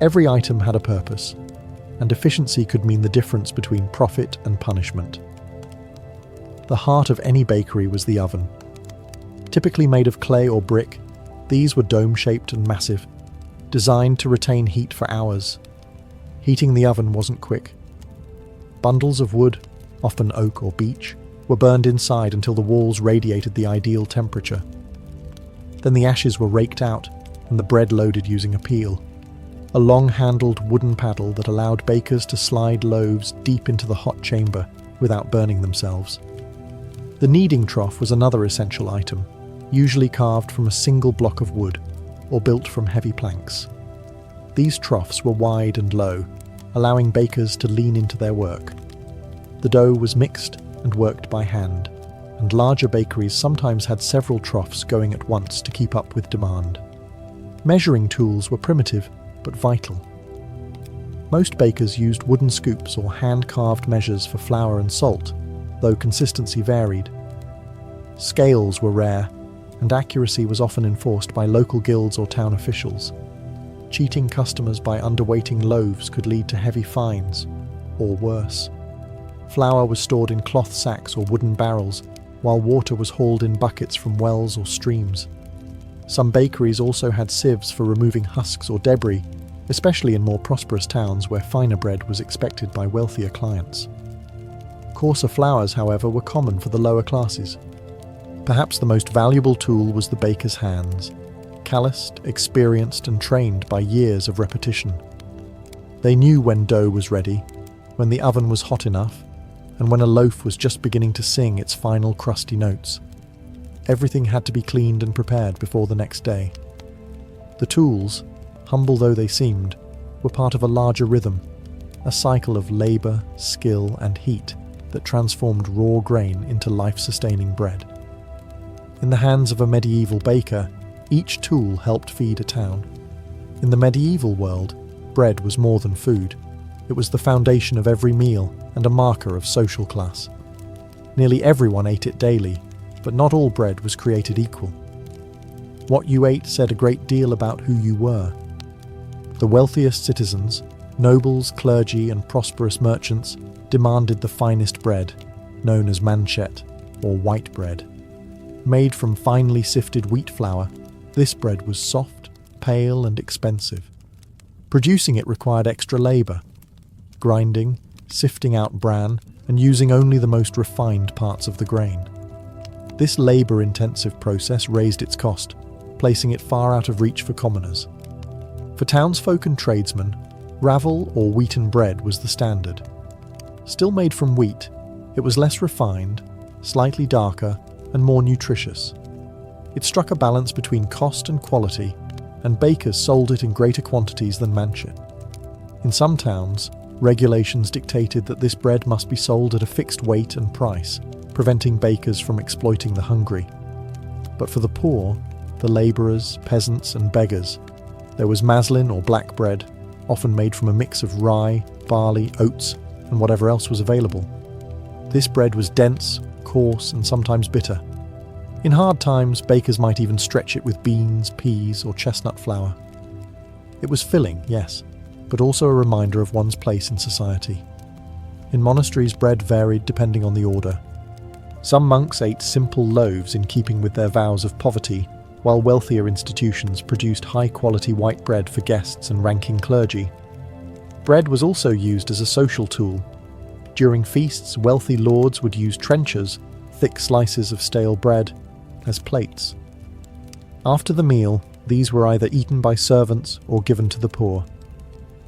Every item had a purpose, and efficiency could mean the difference between profit and punishment. The heart of any bakery was the oven. Typically made of clay or brick, these were dome-shaped and massive, designed to retain heat for hours. Heating the oven wasn't quick. Bundles of wood, often oak or beech, were burned inside until the walls radiated the ideal temperature. Then the ashes were raked out and the bread loaded using a peel, a long-handled wooden paddle that allowed bakers to slide loaves deep into the hot chamber without burning themselves. The kneading trough was another essential item, usually carved from a single block of wood or built from heavy planks. These troughs were wide and low, allowing bakers to lean into their work. The dough was mixed and worked by hand, and larger bakeries sometimes had several troughs going at once to keep up with demand. Measuring tools were primitive but vital. Most bakers used wooden scoops or hand-carved measures for flour and salt, though consistency varied. Scales were rare, and accuracy was often enforced by local guilds or town officials. Cheating customers by underweighting loaves could lead to heavy fines, or worse. Flour was stored in cloth sacks or wooden barrels, while water was hauled in buckets from wells or streams. Some bakeries also had sieves for removing husks or debris, especially in more prosperous towns where finer bread was expected by wealthier clients. Coarser flours, however, were common for the lower classes. Perhaps the most valuable tool was the baker's hands, calloused, experienced, and trained by years of repetition. They knew when dough was ready, when the oven was hot enough, and when a loaf was just beginning to sing its final crusty notes. Everything had to be cleaned and prepared before the next day. The tools, humble though they seemed, were part of a larger rhythm, a cycle of labour, skill, and heat that transformed raw grain into life-sustaining bread. In the hands of a medieval baker, each tool helped feed a town. In the medieval world, bread was more than food. It was the foundation of every meal and a marker of social class. Nearly everyone ate it daily, but not all bread was created equal. What you ate said a great deal about who you were. The wealthiest citizens, nobles, clergy, and prosperous merchants demanded the finest bread, known as manchet, or white bread. Made from finely sifted wheat flour, this bread was soft, pale, and expensive. Producing it required extra labour, grinding, sifting out bran, and using only the most refined parts of the grain. This labour-intensive process raised its cost, placing it far out of reach for commoners. For townsfolk and tradesmen, ravel or wheaten bread was the standard. Still made from wheat, it was less refined, slightly darker, and more nutritious. It struck a balance between cost and quality, and bakers sold it in greater quantities than manchet. In some towns, regulations dictated that this bread must be sold at a fixed weight and price, preventing bakers from exploiting the hungry. But for the poor, the labourers, peasants, and beggars, there was maslin or black bread, often made from a mix of rye, barley, oats, and whatever else was available. This bread was dense, coarse, and sometimes bitter. In hard times, bakers might even stretch it with beans, peas, or chestnut flour. It was filling, yes, but also a reminder of one's place in society. In monasteries, bread varied depending on the order. Some monks ate simple loaves in keeping with their vows of poverty, while wealthier institutions produced high-quality white bread for guests and ranking clergy. Bread was also used as a social tool. During feasts, wealthy lords would use trenchers, thick slices of stale bread, as plates. After the meal, these were either eaten by servants or given to the poor.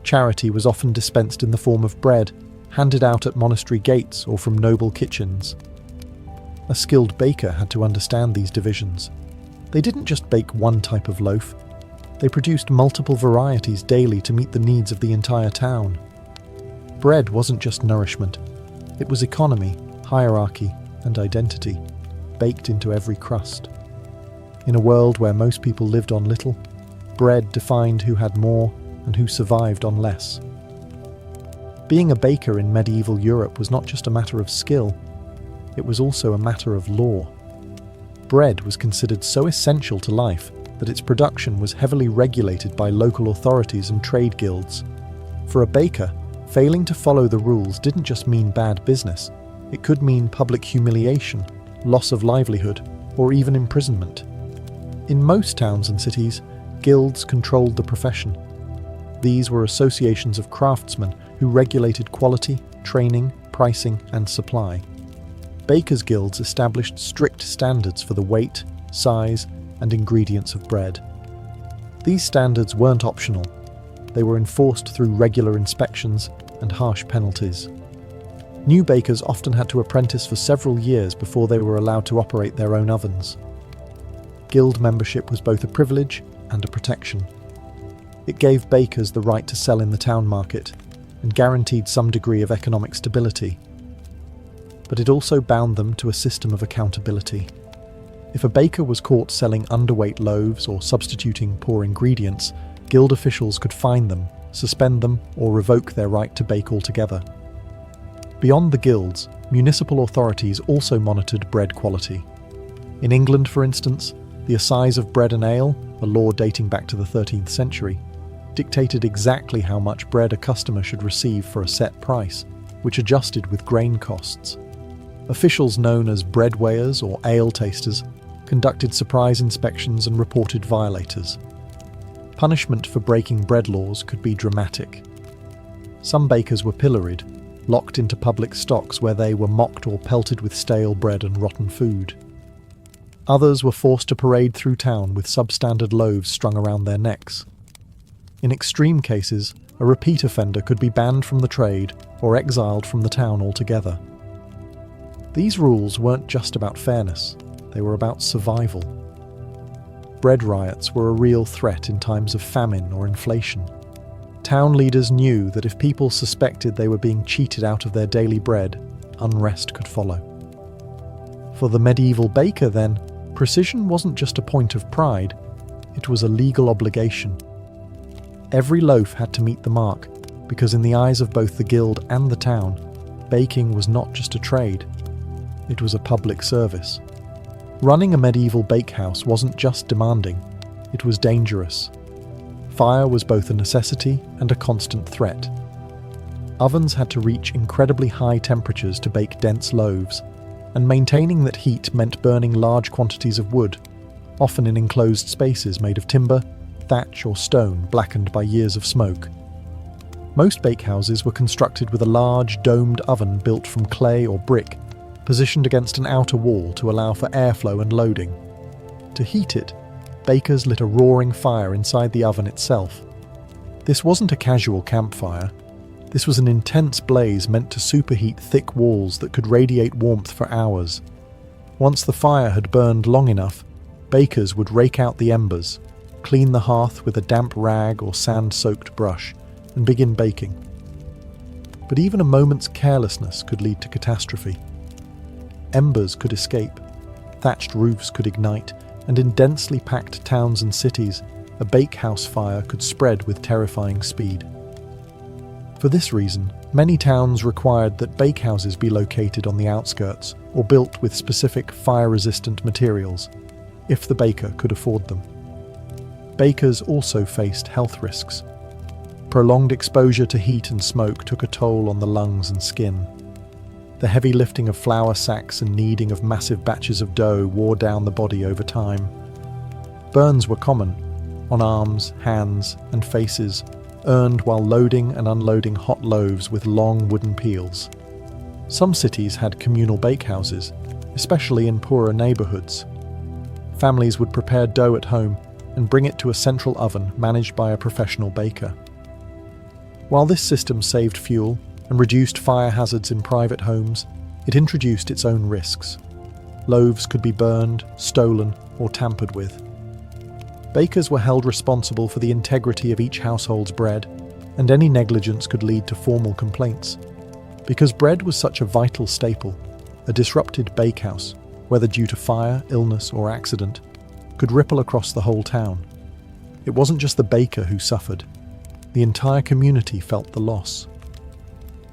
Charity was often dispensed in the form of bread, handed out at monastery gates or from noble kitchens. A skilled baker had to understand these divisions. They didn't just bake one type of loaf. They produced multiple varieties daily to meet the needs of the entire town. Bread wasn't just nourishment. It was economy, hierarchy, and identity, baked into every crust. In a world where most people lived on little, bread defined who had more and who survived on less. Being a baker in medieval Europe was not just a matter of skill, it was also a matter of law. Bread was considered so essential to life that its production was heavily regulated by local authorities and trade guilds. For a baker, failing to follow the rules didn't just mean bad business, it could mean public humiliation, loss of livelihood, or even imprisonment. In most towns and cities, guilds controlled the profession. These were associations of craftsmen who regulated quality, training, pricing, and supply. Bakers' guilds established strict standards for the weight, size, and ingredients of bread. These standards weren't optional. They were enforced through regular inspections and harsh penalties. New bakers often had to apprentice for several years before they were allowed to operate their own ovens. Guild membership was both a privilege and a protection. It gave bakers the right to sell in the town market and guaranteed some degree of economic stability. But it also bound them to a system of accountability. If a baker was caught selling underweight loaves or substituting poor ingredients, guild officials could fine them, suspend them, or revoke their right to bake altogether. Beyond the guilds, municipal authorities also monitored bread quality. In England, for instance, the assize of bread and ale, a law dating back to the 13th century, dictated exactly how much bread a customer should receive for a set price, which adjusted with grain costs. Officials known as bread weighers or ale tasters conducted surprise inspections and reported violators. Punishment for breaking bread laws could be dramatic. Some bakers were pilloried, locked into public stocks where they were mocked or pelted with stale bread and rotten food. Others were forced to parade through town with substandard loaves strung around their necks. In extreme cases, a repeat offender could be banned from the trade or exiled from the town altogether. These rules weren't just about fairness, they were about survival. Bread riots were a real threat in times of famine or inflation. Town leaders knew that if people suspected they were being cheated out of their daily bread, unrest could follow. For the medieval baker, then, precision wasn't just a point of pride, it was a legal obligation. Every loaf had to meet the mark, because in the eyes of both the guild and the town, baking was not just a trade, it was a public service. Running a medieval bakehouse wasn't just demanding, it was dangerous. Fire was both a necessity and a constant threat. Ovens had to reach incredibly high temperatures to bake dense loaves, and maintaining that heat meant burning large quantities of wood, often in enclosed spaces made of timber, thatch or stone blackened by years of smoke. Most bakehouses were constructed with a large domed oven built from clay or brick, positioned against an outer wall to allow for airflow and loading. To heat it, bakers lit a roaring fire inside the oven itself. This wasn't a casual campfire. This was an intense blaze meant to superheat thick walls that could radiate warmth for hours. Once the fire had burned long enough, bakers would rake out the embers, clean the hearth with a damp rag or sand-soaked brush, and begin baking. But even a moment's carelessness could lead to catastrophe. Embers could escape, thatched roofs could ignite, and in densely packed towns and cities, a bakehouse fire could spread with terrifying speed. For this reason, many towns required that bakehouses be located on the outskirts or built with specific fire-resistant materials, if the baker could afford them. Bakers also faced health risks. Prolonged exposure to heat and smoke took a toll on the lungs and skin. The heavy lifting of flour sacks and kneading of massive batches of dough wore down the body over time. Burns were common, on arms, hands, and faces, earned while loading and unloading hot loaves with long wooden peels. Some cities had communal bakehouses, especially in poorer neighborhoods. Families would prepare dough at home and bring it to a central oven managed by a professional baker. While this system saved fuel and reduced fire hazards in private homes, it introduced its own risks. Loaves could be burned, stolen, or tampered with. Bakers were held responsible for the integrity of each household's bread, and any negligence could lead to formal complaints. Because bread was such a vital staple, a disrupted bakehouse, whether due to fire, illness, or accident, could ripple across the whole town. It wasn't just the baker who suffered. The entire community felt the loss.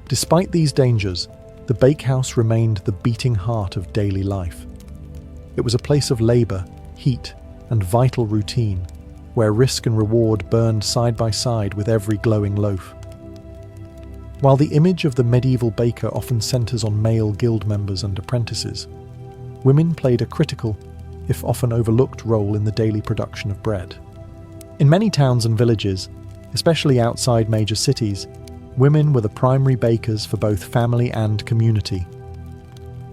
Despite these dangers, the bakehouse remained the beating heart of daily life. It was a place of labor, heat, and vital routine, where risk and reward burned side by side with every glowing loaf. While the image of the medieval baker often centers on male guild members and apprentices, women played a critical, if often overlooked, role in the daily production of bread. In many towns and villages, especially outside major cities, women were the primary bakers for both family and community.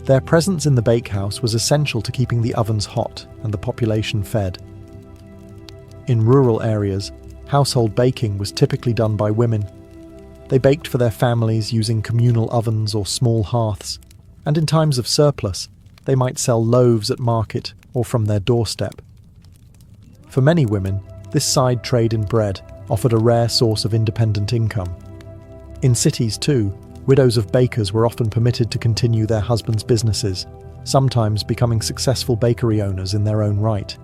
Their presence in the bakehouse was essential to keeping the ovens hot and the population fed. In rural areas, household baking was typically done by women. They baked for their families using communal ovens or small hearths, and in times of surplus, they might sell loaves at market or from their doorstep. For many women, this side trade in bread offered a rare source of independent income. In cities too, widows of bakers were often permitted to continue their husbands' businesses, sometimes becoming successful bakery owners in their own right.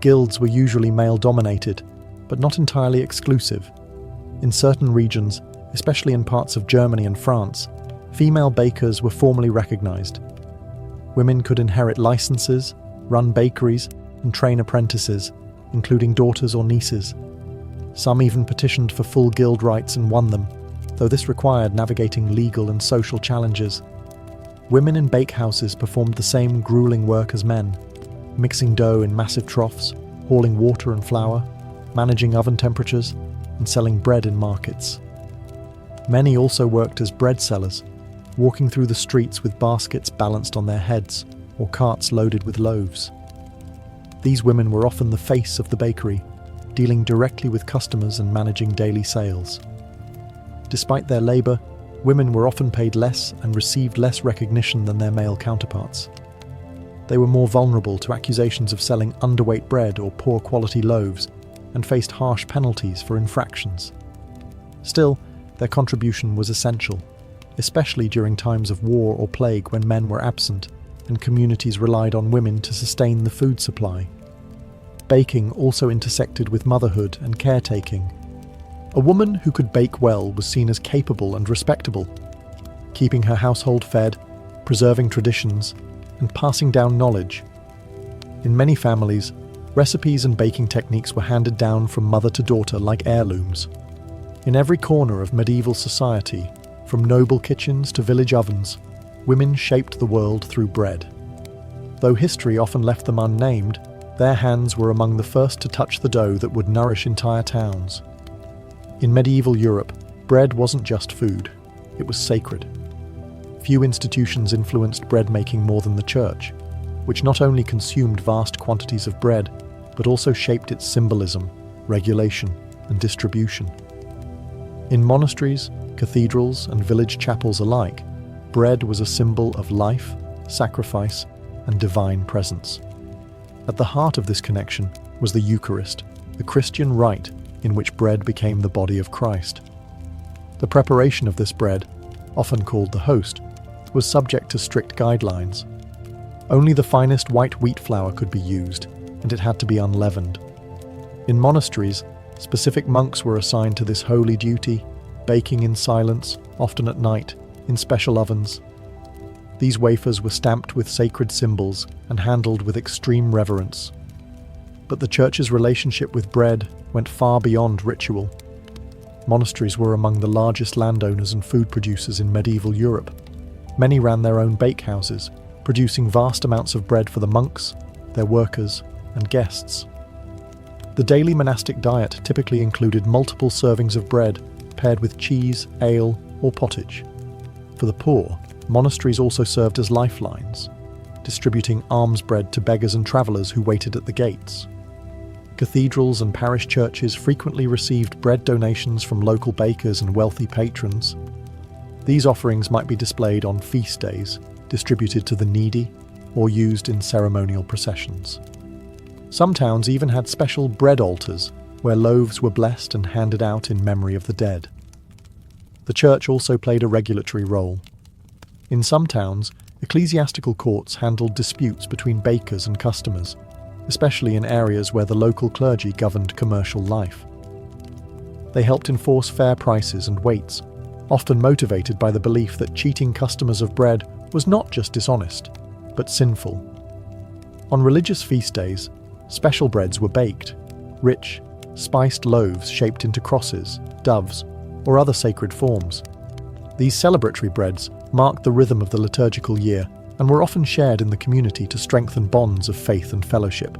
Guilds were usually male-dominated, but not entirely exclusive. In certain regions, especially in parts of Germany and France, female bakers were formally recognized. Women could inherit licenses, run bakeries, and train apprentices, including daughters or nieces. Some even petitioned for full guild rights and won them, though this required navigating legal and social challenges. Women in bakehouses performed the same grueling work as men, mixing dough in massive troughs, hauling water and flour, managing oven temperatures, and selling bread in markets. Many also worked as bread sellers, walking through the streets with baskets balanced on their heads or carts loaded with loaves. These women were often the face of the bakery, dealing directly with customers and managing daily sales. Despite their labor, women were often paid less and received less recognition than their male counterparts. They were more vulnerable to accusations of selling underweight bread or poor quality loaves, and faced harsh penalties for infractions. Still, their contribution was essential, especially during times of war or plague when men were absent and communities relied on women to sustain the food supply. Baking also intersected with motherhood and caretaking. A woman who could bake well was seen as capable and respectable, keeping her household fed, preserving traditions, and passing down knowledge. In many families, recipes and baking techniques were handed down from mother to daughter like heirlooms. In every corner of medieval society, from noble kitchens to village ovens, women shaped the world through bread. Though history often left them unnamed, their hands were among the first to touch the dough that would nourish entire towns. In medieval Europe, bread wasn't just food, it was sacred. Few institutions influenced bread making more than the church, which not only consumed vast quantities of bread, but also shaped its symbolism, regulation, and distribution. In monasteries, cathedrals, and village chapels alike, bread was a symbol of life, sacrifice, and divine presence. At the heart of this connection was the Eucharist, the Christian rite in which bread became the body of Christ. The preparation of this bread, often called the host, was subject to strict guidelines. Only the finest white wheat flour could be used, and it had to be unleavened. In monasteries, specific monks were assigned to this holy duty, baking in silence, often at night, in special ovens. These wafers were stamped with sacred symbols and handled with extreme reverence. But the church's relationship with bread went far beyond ritual. Monasteries were among the largest landowners and food producers in medieval Europe. Many ran their own bakehouses, producing vast amounts of bread for the monks, their workers, and guests. The daily monastic diet typically included multiple servings of bread, paired with cheese, ale, or pottage. For the poor, monasteries also served as lifelines, distributing alms bread to beggars and travellers who waited at the gates. Cathedrals and parish churches frequently received bread donations from local bakers and wealthy patrons. These offerings might be displayed on feast days, distributed to the needy, or used in ceremonial processions. Some towns even had special bread altars, where loaves were blessed and handed out in memory of the dead. The church also played a regulatory role. In some towns, ecclesiastical courts handled disputes between bakers and customers, especially in areas where the local clergy governed commercial life. They helped enforce fair prices and weights, often motivated by the belief that cheating customers of bread was not just dishonest, but sinful. On religious feast days, special breads were baked, rich, spiced loaves shaped into crosses, doves, or other sacred forms. These celebratory breads marked the rhythm of the liturgical year and were often shared in the community to strengthen bonds of faith and fellowship.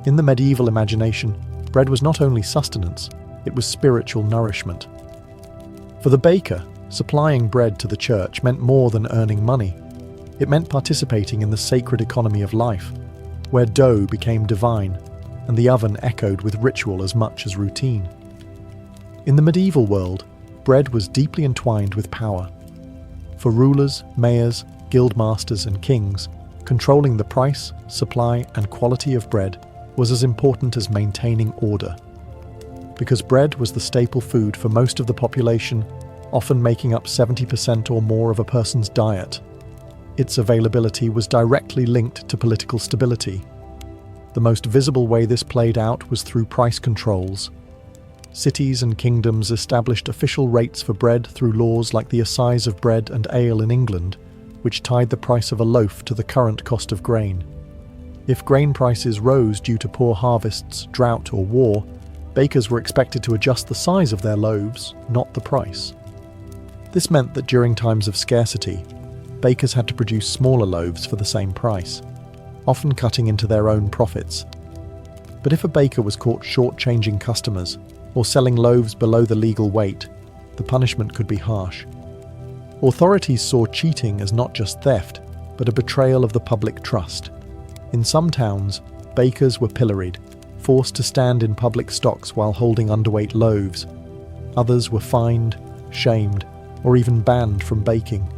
In the medieval imagination, bread was not only sustenance, it was spiritual nourishment. For the baker, supplying bread to the church meant more than earning money. It meant participating in the sacred economy of life, where dough became divine and the oven echoed with ritual as much as routine. In the medieval world, bread was deeply entwined with power. For rulers, mayors, guildmasters, and kings, controlling the price, supply, and quality of bread was as important as maintaining order. Because bread was the staple food for most of the population, often making up 70% or more of a person's diet, its availability was directly linked to political stability. The most visible way this played out was through price controls. Cities and kingdoms established official rates for bread through laws like the assize of bread and ale in England, which tied the price of a loaf to the current cost of grain. If grain prices rose due to poor harvests, drought, or war, bakers were expected to adjust the size of their loaves, not the price. This meant that during times of scarcity, bakers had to produce smaller loaves for the same price, often cutting into their own profits. But if a baker was caught shortchanging customers or selling loaves below the legal weight, the punishment could be harsh. Authorities saw cheating as not just theft, but a betrayal of the public trust. In some towns, bakers were pilloried, forced to stand in public stocks while holding underweight loaves. Others were fined, shamed, or even banned from baking.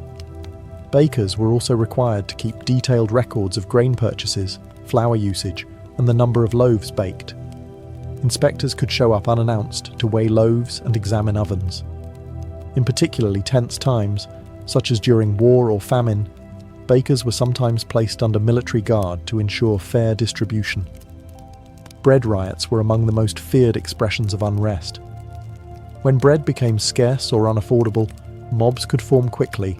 Bakers were also required to keep detailed records of grain purchases, flour usage, and the number of loaves baked. Inspectors could show up unannounced to weigh loaves and examine ovens. In particularly tense times, such as during war or famine, bakers were sometimes placed under military guard to ensure fair distribution. Bread riots were among the most feared expressions of unrest. When bread became scarce or unaffordable, mobs could form quickly.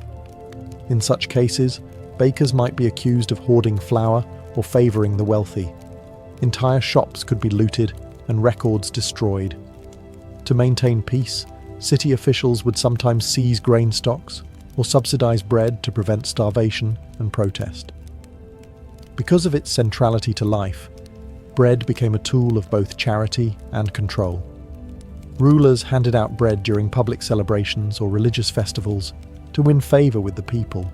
In such cases, bakers might be accused of hoarding flour or favouring the wealthy. Entire shops could be looted and records destroyed. To maintain peace, city officials would sometimes seize grain stocks or subsidise bread to prevent starvation and protest. Because of its centrality to life, bread became a tool of both charity and control. Rulers handed out bread during public celebrations or religious festivals to win favour with the people.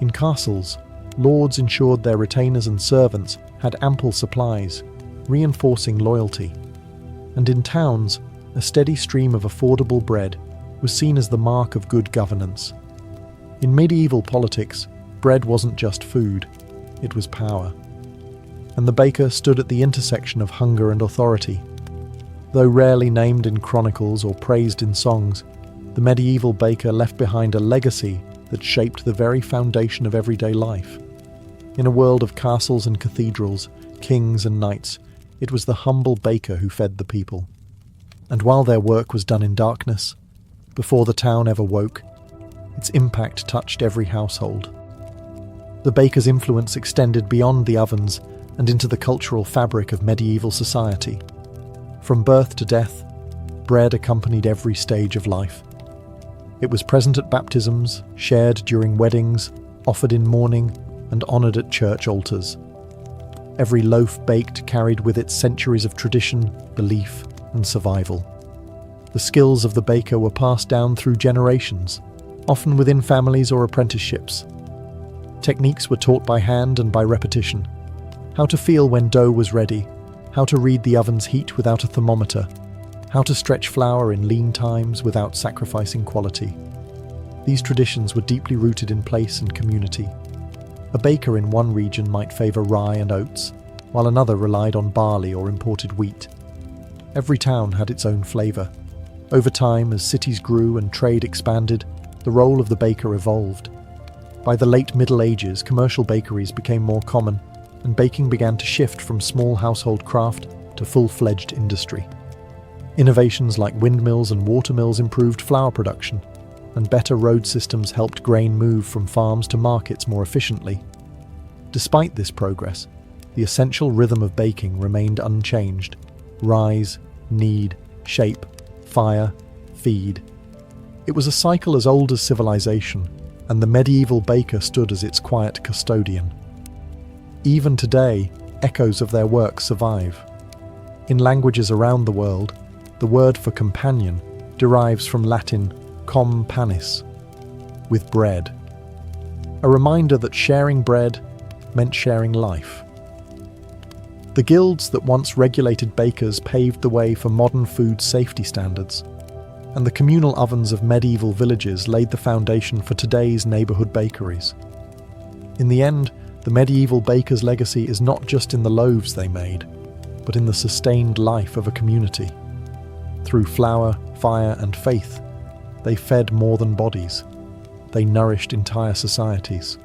In castles, lords ensured their retainers and servants had ample supplies, reinforcing loyalty. And in towns, a steady stream of affordable bread was seen as the mark of good governance. In medieval politics, bread wasn't just food, it was power. And the baker stood at the intersection of hunger and authority. Though rarely named in chronicles or praised in songs, the medieval baker left behind a legacy that shaped the very foundation of everyday life. In a world of castles and cathedrals, kings and knights, it was the humble baker who fed the people. And while their work was done in darkness, before the town ever woke, its impact touched every household. The baker's influence extended beyond the ovens and into the cultural fabric of medieval society. From birth to death, bread accompanied every stage of life. It was present at baptisms, shared during weddings, offered in mourning, and honoured at church altars. Every loaf baked carried with it centuries of tradition, belief, and survival. The skills of the baker were passed down through generations, often within families or apprenticeships. Techniques were taught by hand and by repetition. How to feel when dough was ready, how to read the oven's heat without a thermometer, how to stretch flour in lean times without sacrificing quality. These traditions were deeply rooted in place and community. A baker in one region might favour rye and oats, while another relied on barley or imported wheat. Every town had its own flavour. Over time, as cities grew and trade expanded, the role of the baker evolved. By the late Middle Ages, commercial bakeries became more common, and baking began to shift from small household craft to full-fledged industry. Innovations like windmills and watermills improved flour production, and better road systems helped grain move from farms to markets more efficiently. Despite this progress, the essential rhythm of baking remained unchanged: rise, knead, shape, fire, feed. It was a cycle as old as civilization, and the medieval baker stood as its quiet custodian. Even today, echoes of their work survive. In languages around the world, the word for companion derives from Latin com panis, with bread. A reminder that sharing bread meant sharing life. The guilds that once regulated bakers paved the way for modern food safety standards, and the communal ovens of medieval villages laid the foundation for today's neighbourhood bakeries. In the end, the medieval baker's legacy is not just in the loaves they made, but in the sustained life of a community. Through flour, fire, and faith, they fed more than bodies. They nourished entire societies.